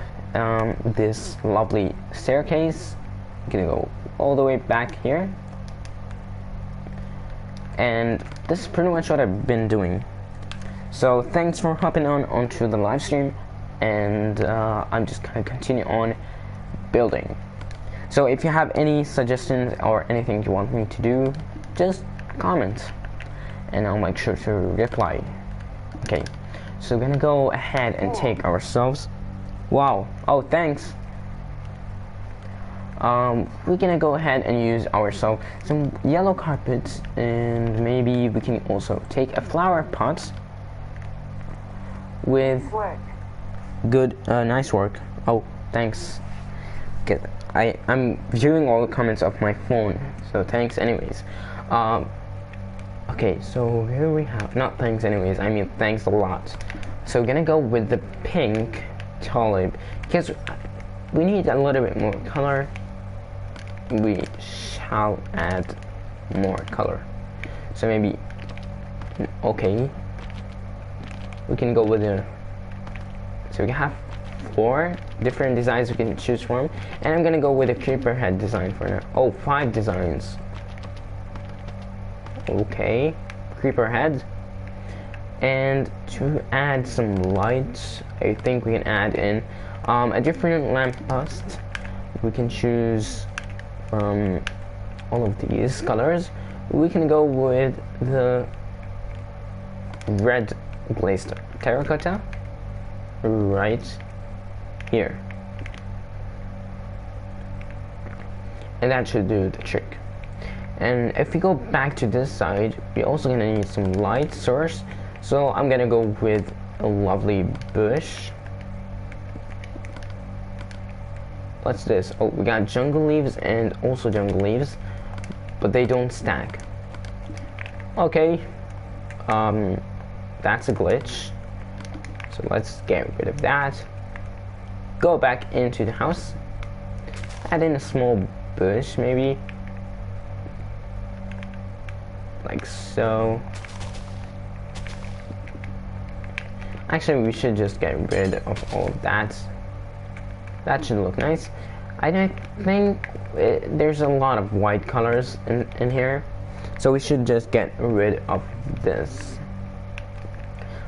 this lovely staircase. I'm gonna go all the way back here. And this is pretty much what I've been doing. So thanks for hopping onto the live stream, and I'm just gonna continue on building. So if you have any suggestions or anything you want me to do, just comment and I'll make sure to reply. Okay, so we're gonna go ahead and take ourselves, wow, oh thanks. We're gonna go ahead and use ourselves some yellow carpets, and maybe we can also take a flower pot with good, nice work. Oh, thanks. Okay, I'm viewing all the comments of my phone, so thanks anyways. Okay, so here we have, not thanks anyways, I mean thanks a lot. So we're gonna go with the pink tulip, because we need a little bit more color. We shall add more color. So maybe, okay, we can go with the, so we have 4 different designs we can choose from, and I'm gonna go with a creeper head design for now. Oh, 5 designs. Okay, creeper head. And to add some lights, I think we can add in a different lamppost. We can choose from all of these colors. We can go with the red glazed terracotta right here, and that should do the trick. And if we go back to this side, we're also gonna need some light source, so I'm gonna go with a lovely bush. What's this? Oh, we got jungle leaves and also jungle leaves, but they don't stack. Okay, that's a glitch, so let's get rid of that. Go back into the house, add in a small bush maybe, like so. Actually, we should just get rid of all of that. That should look nice. I don't think there's a lot of white colors in here, so we should just get rid of this.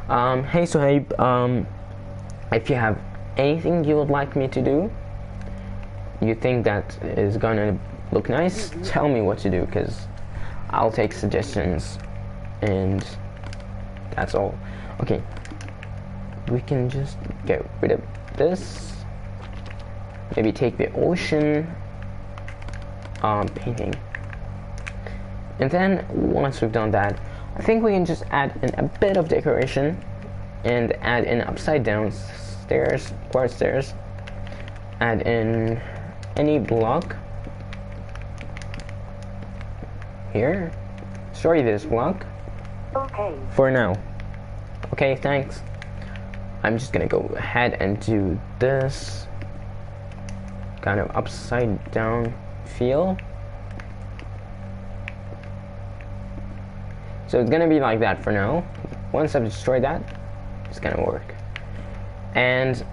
Hey Suhaib, if you have anything you would like me to do, you think that is gonna look nice, tell me what to do, because I'll take suggestions, and that's all. Okay, we can just get rid of this. Maybe take the ocean painting, and then once we've done that, I think we can just add in a bit of decoration and add in upside down stairs, quartz stairs, add in any block here, sorry, this block, okay, for now. Okay, thanks. I'm just gonna go ahead and do this kind of upside down feel. So it's gonna be like that for now. Once I've destroyed that, it's gonna work. And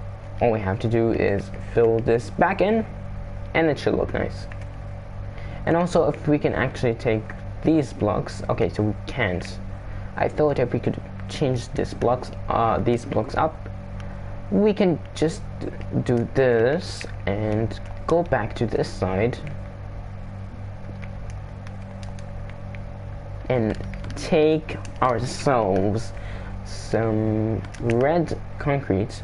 all we have to do is fill this back in, and it should look nice. And also, if we can actually take these blocks, okay, so we can't. I thought if we could change these blocks up, we can just do this and go back to this side and take ourselves some red concrete,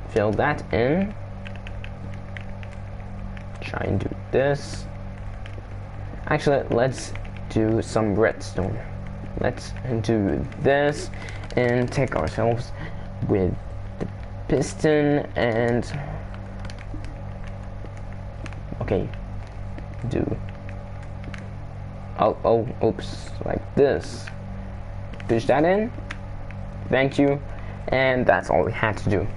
fill that in, try and do this. Actually, let's do some redstone. Let's do this and take ourselves with the piston and okay, do oops, like this, push that in, thank you, and that's all we had to do.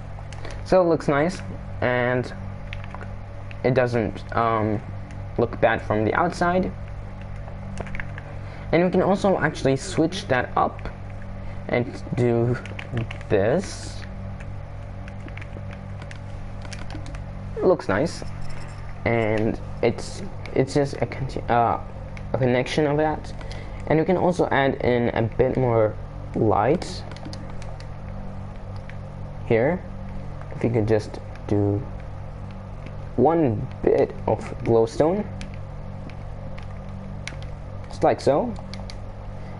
So it looks nice and it doesn't look bad from the outside. And we can also actually switch that up and do this. It looks nice, and it's just a connection of that. And we can also add in a bit more light here. If you could just do one bit of glowstone, just like so.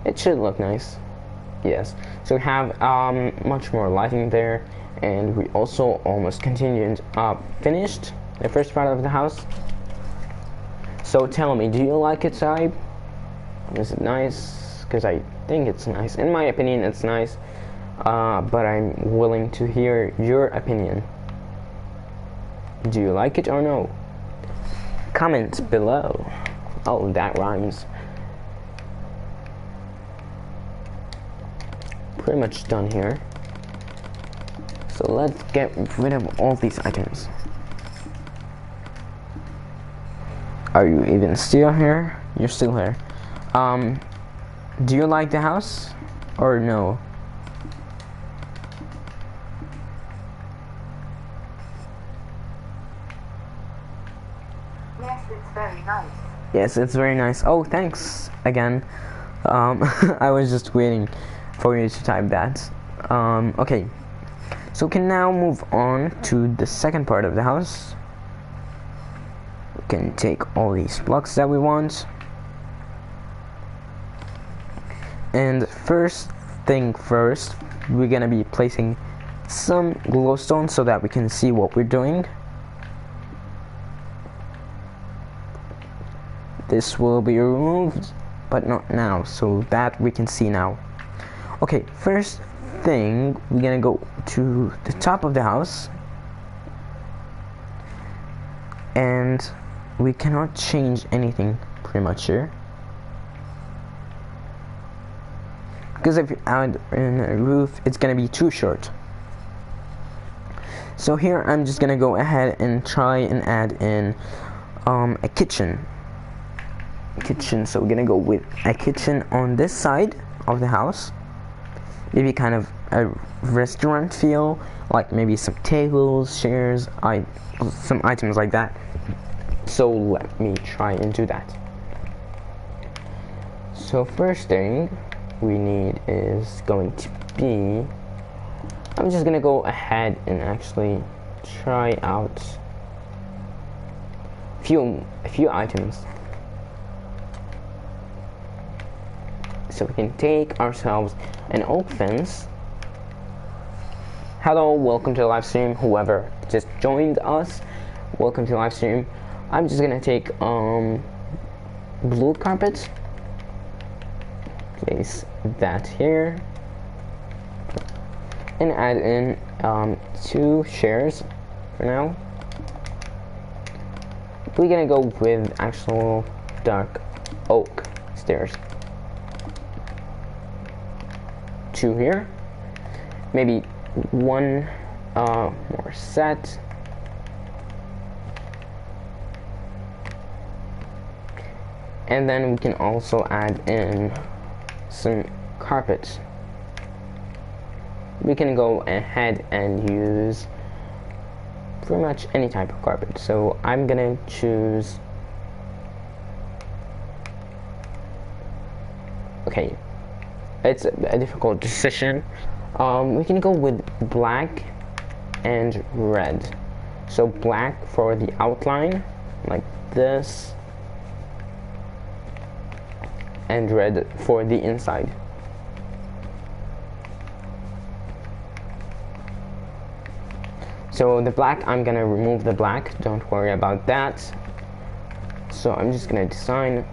It should look nice. Yes, so we have much more lighting there, and we also almost finished the first part of the house. So tell me, do you like it, Saib? Is it nice? Because I think it's nice. In my opinion, it's nice, but I'm willing to hear your opinion. Do you like it or no? Comment below. Oh, that rhymes. Pretty much done here. So let's get rid of all these items. Are you even still here? You're still here. Do you like the house or no? Yes, it's very nice. Yes, it's very nice. Oh, thanks again. I was just waiting for you to type that. Okay, so we can now move on to the second part of the house. We can take all these blocks that we want. And first thing first, we're gonna be placing some glowstone so that we can see what we're doing. This will be removed, but not now, so that we can see now. Okay, first thing, we're gonna go to the top of the house, and we cannot change anything pretty much here, because if you add in a roof, it's gonna be too short. So here I'm just gonna go ahead and try and add in a kitchen. So we're gonna go with a kitchen on this side of the house. Maybe kind of a restaurant feel, like maybe some tables, chairs, some items like that. So let me try and do that. So first thing we need is going to be, I'm just gonna go ahead and actually try out a few items. So we can take ourselves an oak fence. Hello, welcome to the live stream. Whoever just joined us, welcome to the live stream. I'm just gonna take blue carpet, place that here, and add in 2 chairs for now. We're gonna go with actual dark oak stairs. 2 here, maybe 1 more set, and then we can also add in some carpet. We can go ahead and use pretty much any type of carpet, so I'm gonna choose, okay, it's a difficult decision. We can go with black and red. So black for the outline, like this, and red for the inside. So the black, I'm gonna remove the black, don't worry about that. So I'm just gonna design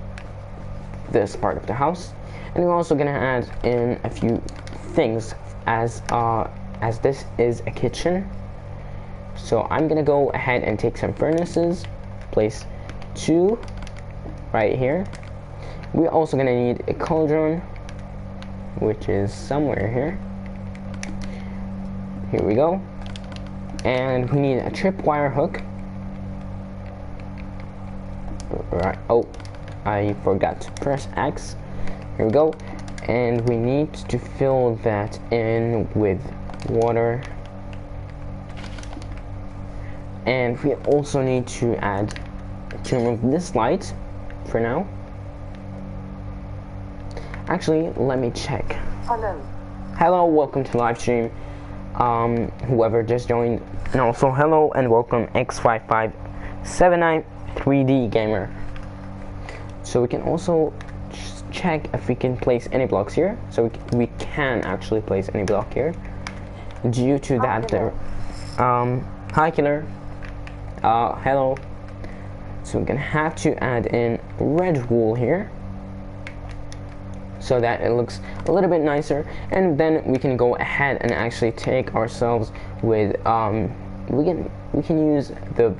this part of the house. And we're also gonna add in a few things as this is a kitchen. So I'm gonna go ahead and take some furnaces, place 2 right here. We're also gonna need a cauldron, which is somewhere here. Here we go. And we need a tripwire hook. Right. Oh, I forgot to press X. Here we go, and we need to fill that in with water, and we also need to remove this light for now. Actually, let me check. Hello. Hello, welcome to live stream. whoever just joined, and also hello and welcome X5579 3D Gamer. So we can also check if we can place any blocks here. So we can actually place any block here. Due to that, there. Hi, Killer. Hello. So we're gonna have to add in red wool here, so that it looks a little bit nicer, and then we can go ahead and actually take ourselves with we can use the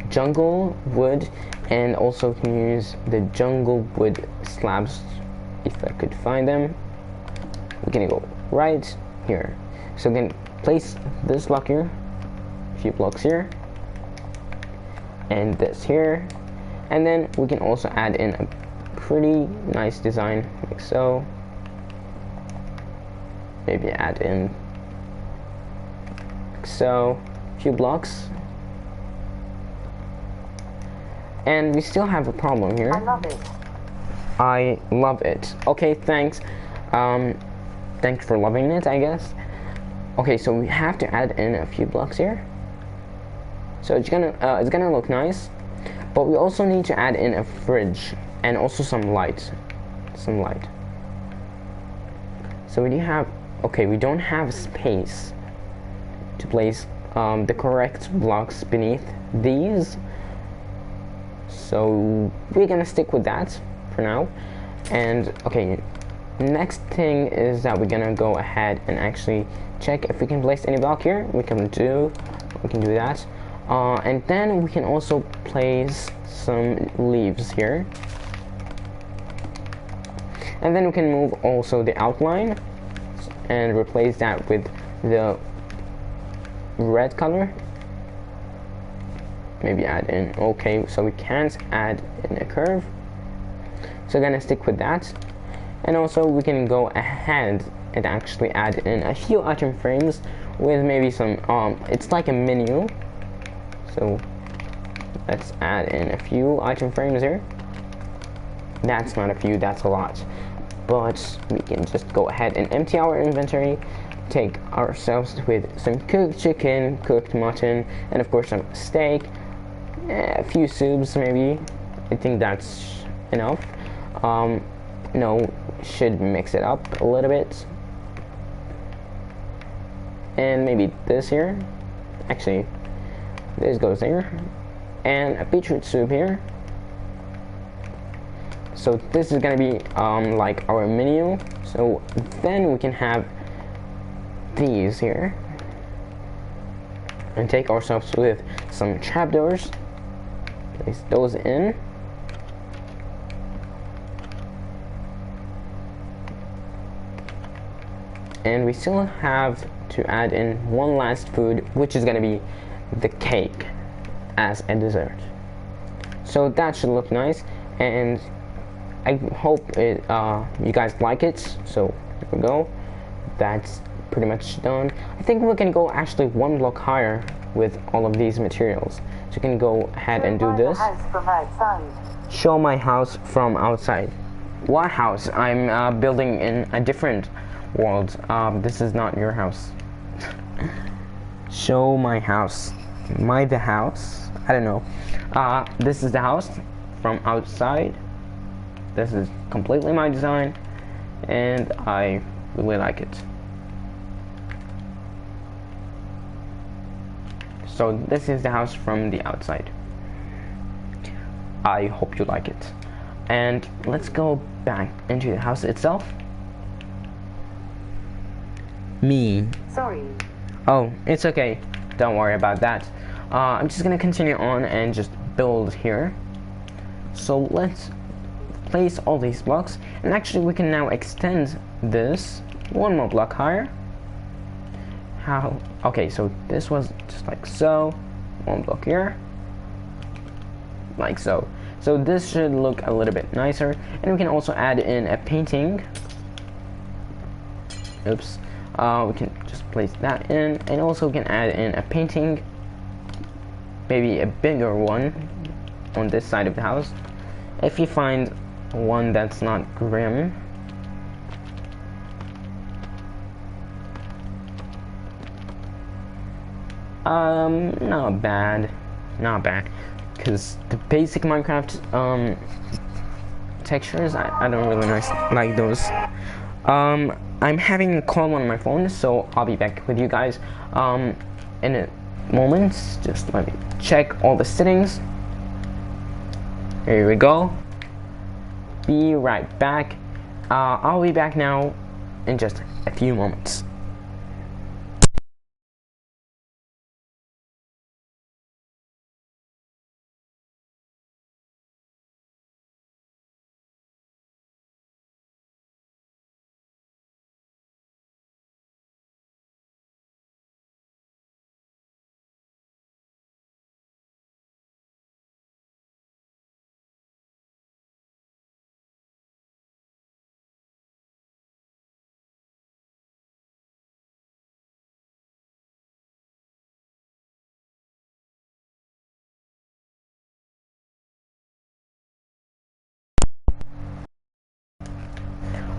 jungle wood, and also can use the jungle wood slabs if I could find them. We're gonna go right here, so we can place this block here, a few blocks here, and this here, and then we can also add in a pretty nice design like so. Maybe add in like so, a few blocks, and we still have a problem here. I love it. I love it. Okay, thanks. Thanks for loving it, I guess. Okay, so we have to add in a few blocks here. So it's gonna look nice, but we also need to add in a fridge and also some light. So we don't have space to place the correct blocks beneath these. So we're gonna stick with that for now. And okay, next thing is that we're gonna go ahead and actually check if we can place any block here. We can do that. And then we can also place some leaves here. And then we can move also the outline and replace that with the red color. Maybe add in, okay, so we can't add in a curve. So we're gonna stick with that. And also we can go ahead and actually add in a few item frames with maybe some, it's like a menu. So let's add in a few item frames here. That's not a few, that's a lot. But we can just go ahead and empty our inventory, take ourselves with some cooked chicken, cooked mutton, and of course some steak, a few soups maybe. I think that's enough. No, should mix it up a little bit. And maybe this here. Actually, this goes there. And a beetroot soup here. So this is gonna be like our menu. So then we can have these here and take ourselves with some trapdoors, place those in, and we still have to add in one last food, which is gonna be the cake as a dessert. So that should look nice, and I hope you guys like it. So here we go. That's pretty much done. I think we can go actually one block higher with all of these materials. So you can go ahead and do this. Show my house from outside. What house? I'm building in a different world. This is not your house. Show my house. The house? I don't know. This is the house from outside. This is completely my design, and I really like it. So this is the house from the outside. I hope you like it. And let's go back into the house itself. Me. Sorry. Oh, it's okay. Don't worry about that. I'm just gonna continue on and just build here. So let's place all these blocks, and actually we can now extend this one more block higher. How? Okay, so this was just like so, one block here, like so. So this should look a little bit nicer, and we can also add in a painting. Oops. We can just place that in, and also we can add in a painting, maybe a bigger one on this side of the house. If you find one that's not grim, Not bad, not bad, because the basic Minecraft textures, I don't really like those. I'm having a call on my phone, so I'll be back with you guys in a moment. Just let me check all the settings. Here we go. Be right back. I'll be back now in just a few moments.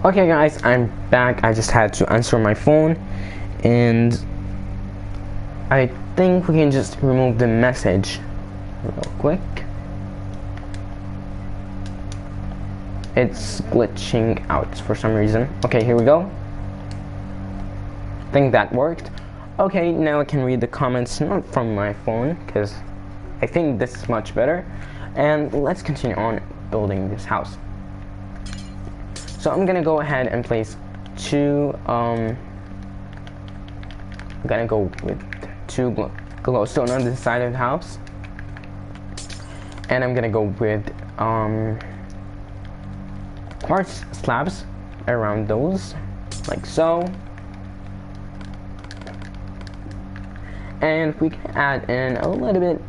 Okay guys, I'm back. I just had to answer my phone, and I think we can just remove the message real quick. It's glitching out for some reason. Okay, here we go. I think that worked. Okay, now I can read the comments, not from my phone, because I think this is much better. And let's continue on building this house. So I'm gonna go ahead and place two, I'm gonna go with two glowstone on the side of the house. And I'm gonna go with quartz slabs around those, like so. And we can add in a little bit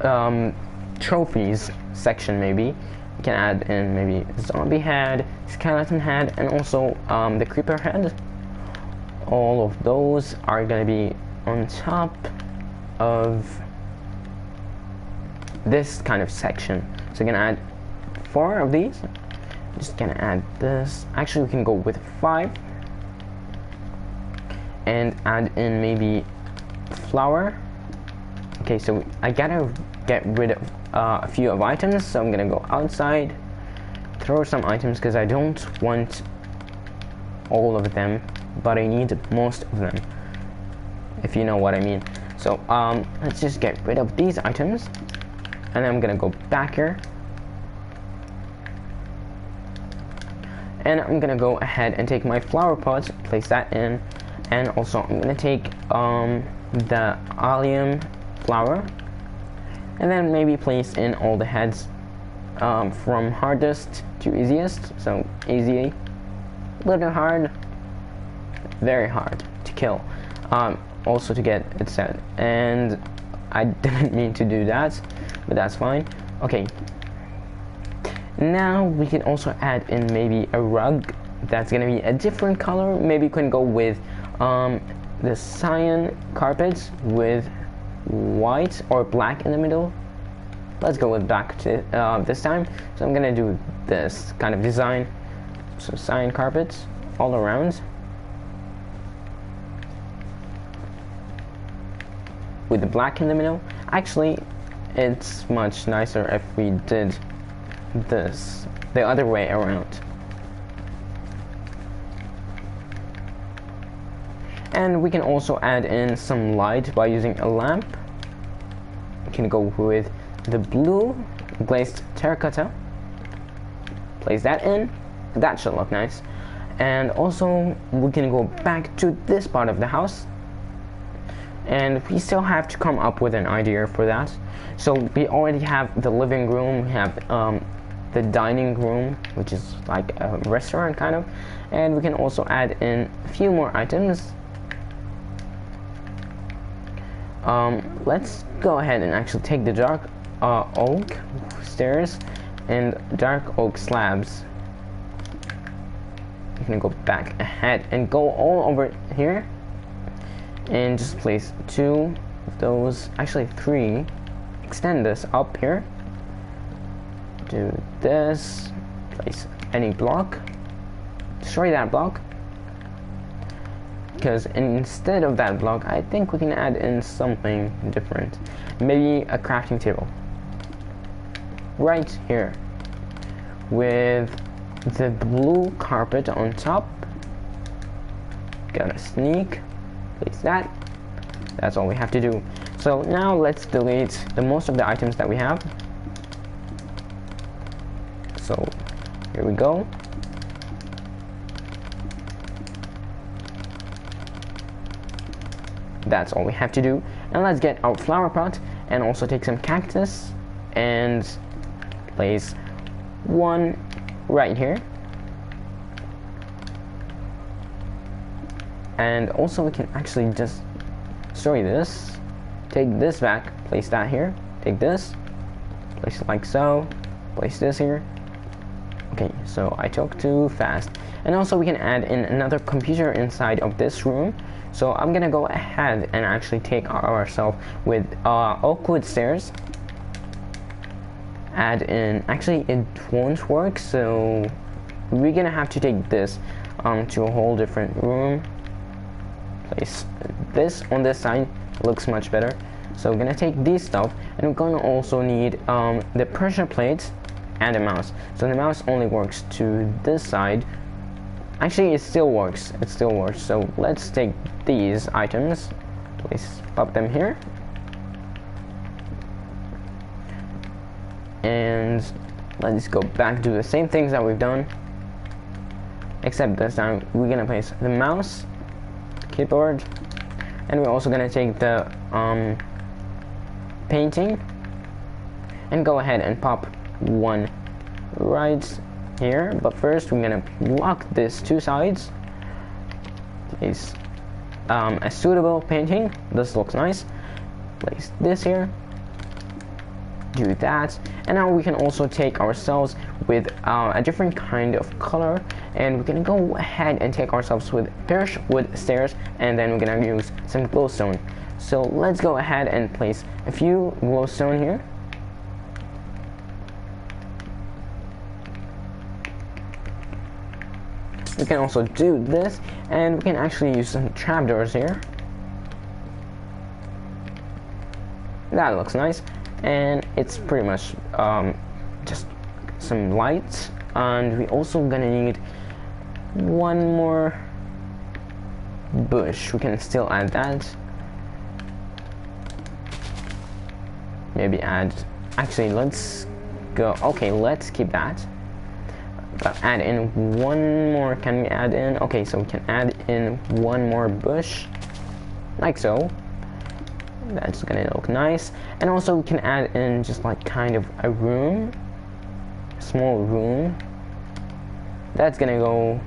of trophies section maybe. We can add in maybe zombie head, skeleton head, and also the creeper head. All of those are gonna be on top of this kind of section. So we're gonna add 4 of these. Just gonna add this. Actually, we can go with 5 and add in maybe flour. Okay, so I gotta get rid of a few of items, so I'm gonna go outside, throw some items because I don't want all of them, but I need most of them, if you know what I mean. So let's just get rid of these items, and I'm gonna go back here, and I'm gonna go ahead and take my flower pots, place that in, and also I'm gonna take the allium flower, and then maybe place in all the heads from hardest to easiest. So easy, little hard, very hard to kill, also to get it set. And I didn't mean to do that, but that's fine. Okay, now we can also add in maybe a rug that's gonna be a different color. Maybe you can go with the cyan carpets with white or black in the middle. Let's go with black this time. So I'm gonna do this kind of design. So cyan carpets all around with the black in the middle. Actually, it's much nicer if we did this the other way around. And we can also add in some light by using a lamp. We can go with the blue glazed terracotta. Place that in. That should look nice. And also we can go back to this part of the house. And we still have to come up with an idea for that. So we already have the living room, we have the dining room, which is like a restaurant kind of. And we can also add in a few more items. Let's go ahead and actually take the dark oak stairs and dark oak slabs. You can go back ahead and go all over here and just place 2 of those, actually 3. Extend this up here. Do this. Place any block. Destroy that block. because instead of that block, I think we can add in something different. Maybe a crafting table. Right here. With the blue carpet on top. Gotta sneak. Place that. That's all we have to do. So now let's delete the most of the items that we have. So here we go. That's all we have to do. And let's get our flower pot and also take some cactus and place one right here. And also we can actually just destroy this. Take this back, place that here. Take this, place it like so. Place this here. Okay, so I talk too fast. And also we can add in another computer inside of this room. So I'm gonna go ahead and actually take ourselves with oak wood stairs. Add in, actually it won't work, so we're gonna have to take this to a whole different room. Place this on this side, looks much better. So we're gonna take these stuff, and we're gonna also need the pressure plate and a mouse. So the mouse only works to this side. Actually, it still works. So let's take these items. Please pop them here. And let's go back to the same things that we've done. Except this time, we're gonna place the mouse, keyboard, and we're also gonna take the painting and go ahead and pop one right here. But first we're gonna block these two sides. Place a suitable painting. This looks nice. Place this here. Do that, and now we can also take ourselves with a different kind of color, and we're gonna go ahead and take ourselves with birch wood stairs, and then we're gonna use some glowstone. So let's go ahead and place a few glowstone here. We can also do this, and we can actually use some trapdoors here. That looks nice, and it's pretty much just some lights. And we also gonna need one more bush. We can still add that. Maybe add, actually let's go, okay, let's keep that. But add in one more. Can we add in? Okay, so we can add in one more bush, like so. That's gonna look nice. And also we can add in just like kind of a room, small room. That's gonna go,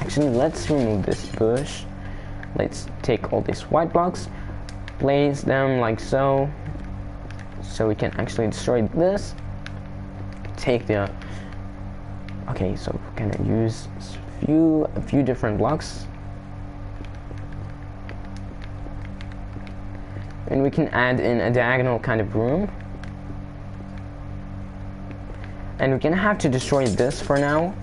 actually let's remove this bush. Let's take all these white blocks, place them like so. So we can actually destroy this. Take the, okay, so we're gonna use a few different blocks, and we can add in a diagonal kind of room, and we're gonna have to destroy this for now.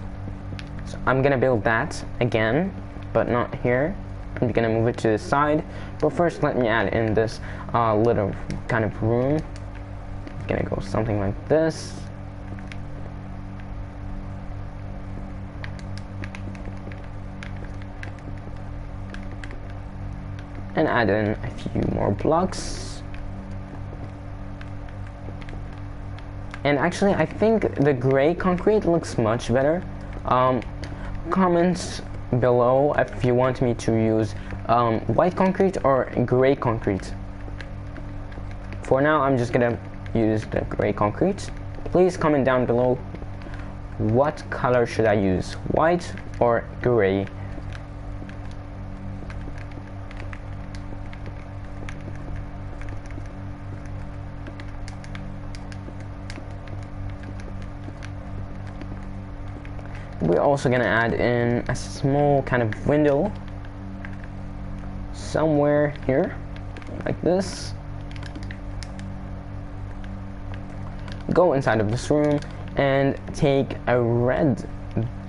So I'm gonna build that again, but not here. I'm gonna move it to the side, but first let me add in this little kind of room. Gonna go something like this. And add in a few more blocks. And actually I think the gray concrete looks much better. Comment below if you want me to use white concrete or gray concrete. For now I'm just gonna use the gray concrete. Please comment down below what color should I use, white or gray. We're also gonna add in a small kind of window somewhere here, like this. Go inside of this room and take a red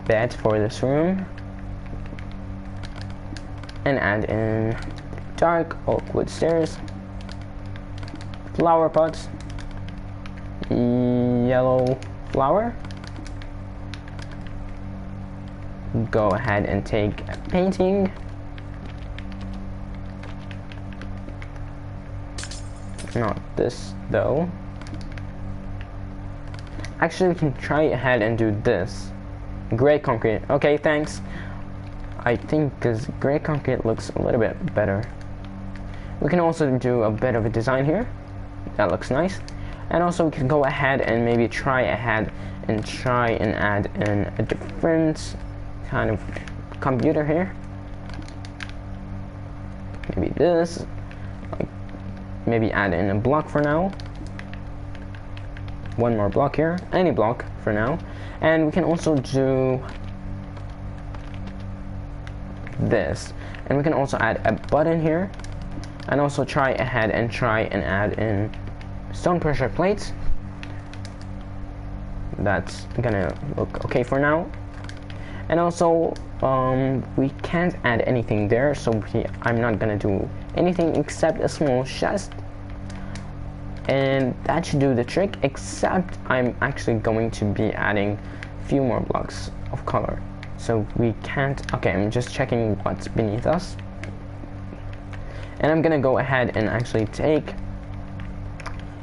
bed for this room. and add in dark oak wood stairs, flower pots, yellow flower. Go ahead and take a painting. Not this though. Actually, we can try ahead and do this. Gray concrete. Okay, thanks. I think because gray concrete looks a little bit better. We can also do a bit of a design here. That looks nice. And also we can go ahead and maybe try ahead and try and add in a different kind of computer here. Maybe this. Like maybe add in a block for now. One more block here. Any block for now. And we can also do this. And we can also add a button here. And also try ahead and try and add in stone pressure plates. That's gonna look okay for now. And also we can't add anything there, so I'm not gonna do anything except a small chest, and that should do the trick, except I'm actually going to be adding a few more blocks of color, so we can't. Okay, I'm just checking what's beneath us, and I'm gonna go ahead and actually take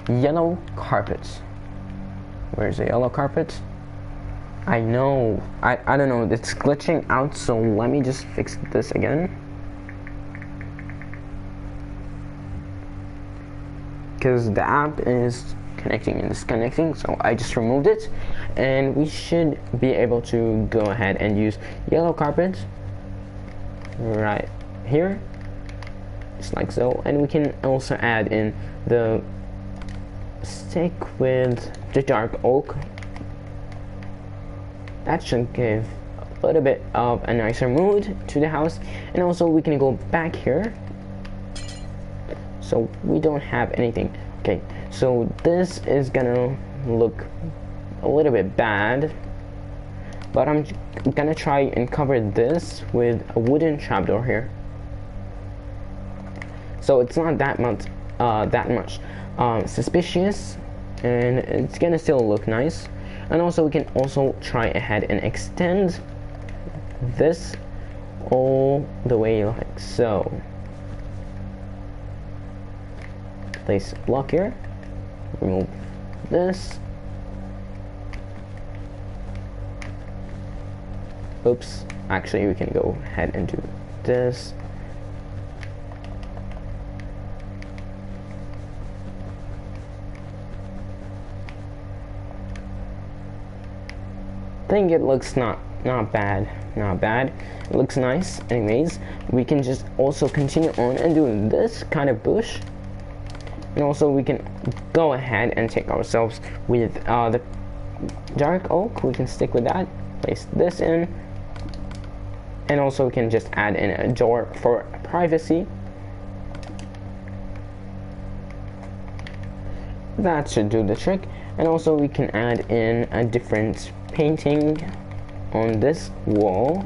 yellow carpets. Where's the yellow carpet? I know, I don't know, it's glitching out, so let me just fix this again. Because the app is connecting and disconnecting, so I just removed it. And we should be able to go ahead and use yellow carpet right here, just like so. And we can also add in the stick with the dark oak. That should give a little bit of a nicer mood to the house. And also we can go back here, so we don't have anything. Okay, so this is gonna look a little bit bad, but I'm gonna try and cover this with a wooden trapdoor here, so it's not that much suspicious, and it's gonna still look nice. And also we can also try ahead and extend this all the way like so. Place a block here, remove this. Oops, actually we can go ahead and do this. I think it looks not bad. It looks nice. Anyways, we can just also continue on and do this kind of bush. And also we can go ahead and take ourselves with the dark oak. We can stick with that, place this in, and also we can just add in a door for privacy. That should do the trick. And also we can add in a different painting on this wall.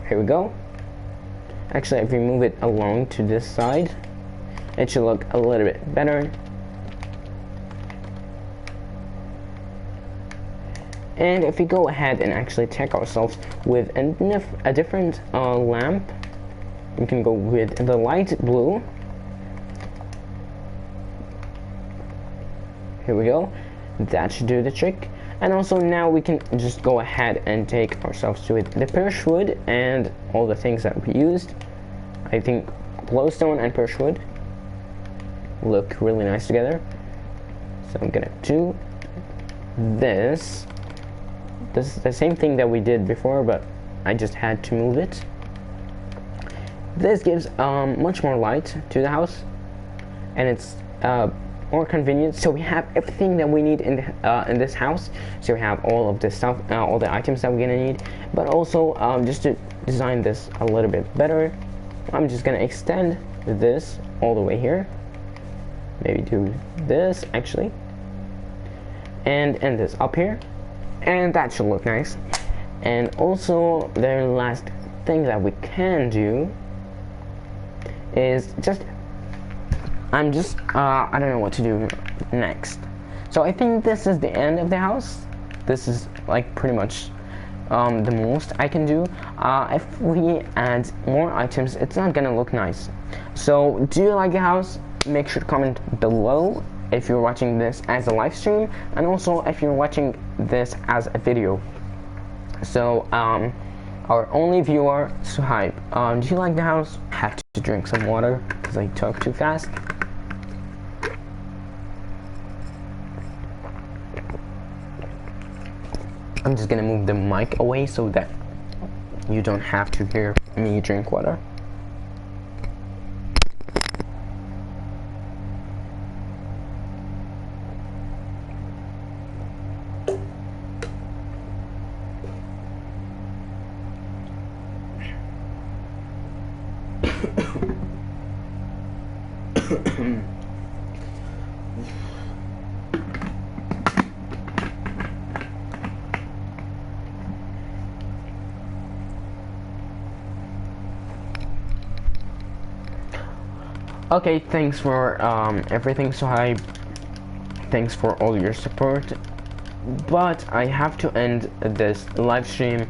Here we go. Actually, if we move it along to this side, it should look a little bit better. And if we go ahead and actually check ourselves with a different lamp, we can go with the light blue. Here we go. That should do the trick. And also now we can just go ahead and take ourselves to it. The birch wood and all the things that we used. I think glowstone and birch wood look really nice together. So I'm gonna do this. This is the same thing that we did before, but I just had to move it. This gives much more light to the house, and it's more convenient. So we have everything that we need in this house. So we have all of this stuff, all the items that we're gonna need. But also, just to design this a little bit better, I'm just gonna extend this all the way here. Maybe do this actually, and end this up here. and that should look nice. And also the last thing that we can do is I don't know what to do next. So I think this is the end of the house. This is like pretty much the most I can do. If we add more items, it's not gonna look nice. So do you like the house? Make sure to comment below if you're watching this as a live stream, and also if you're watching this as a video. So our only viewer, Suhaib, do you like the house? I have to drink some water because I talk too fast. I'm just gonna move the mic away so that you don't have to hear me drink water. Okay, thanks for everything, Suhaib. Thanks for all your support. But I have to end this live stream,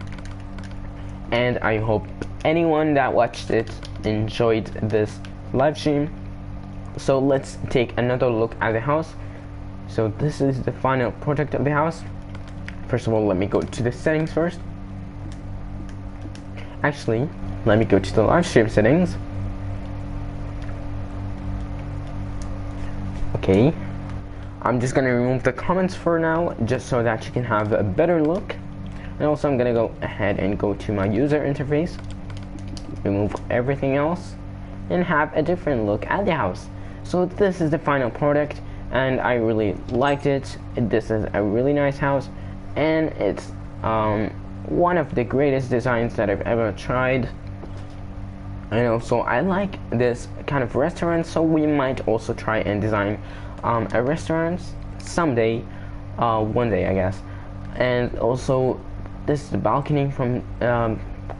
and I hope anyone that watched it enjoyed this live stream. So let's take another look at the house. So this is the final product of the house. First of all, let me go to the settings first. Actually, let me go to the live stream settings. Okay, I'm just gonna remove the comments for now, just so that you can have a better look. And also I'm gonna go ahead and go to my user interface, remove everything else, and have a different look at the house. So this is the final product, and I really liked it. This is a really nice house, and it's one of the greatest designs that I've ever tried. And also I like this kind of restaurant, so we might also try and design a restaurant someday, one day I guess. And also this is the balcony from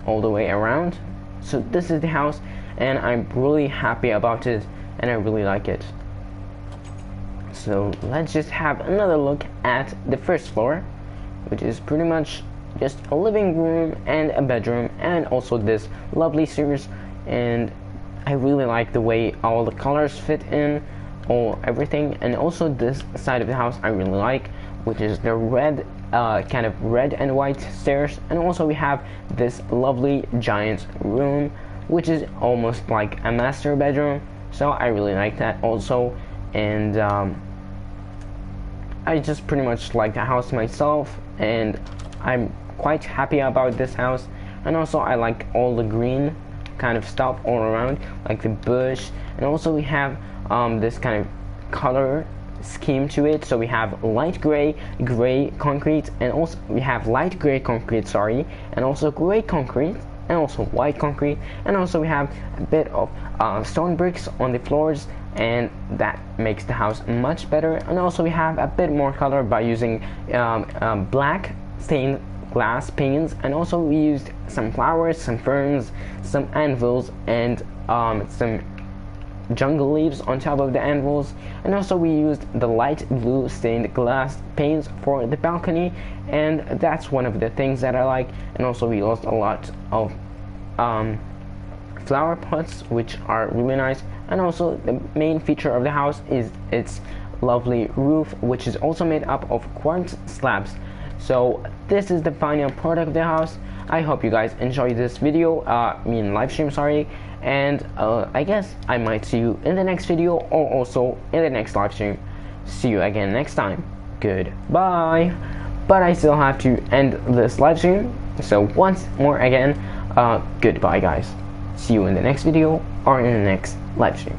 all the way around. So this is the house, and I'm really happy about it, and I really like it. So let's just have another look at the first floor, which is pretty much just a living room and a bedroom, and also this lovely stairs. And I really like the way all the colors fit in, everything. And also this side of the house I really like, which is the red, kind of red and white stairs. And also we have this lovely giant room, which is almost like a master bedroom. So I really like that also. And I just pretty much like the house myself, and I'm quite happy about this house. And also I like all the green kind of stuff all around, like the bush. And also we have this kind of color scheme to it. So we have light gray concrete, and also we have light gray concrete, and also gray concrete, and also white concrete. And also we have a bit of stone bricks on the floors, and that makes the house much better. And also we have a bit more color by using black stained glass panes. And also we used some flowers, some ferns, some anvils, and some jungle leaves on top of the anvils. And also we used the light blue stained glass panes for the balcony, and that's one of the things that I like. And also we used a lot of flower pots, which are really nice. And also the main feature of the house is its lovely roof, which is also made up of quartz slabs. So this is the final product of the house. I hope you guys enjoyed this video, live stream, and I guess I might see you in the next video, or also in the next live stream. See you again next time. Goodbye. But I still have to end this live stream, so once more again, goodbye guys. See you in the next video or in the next live stream.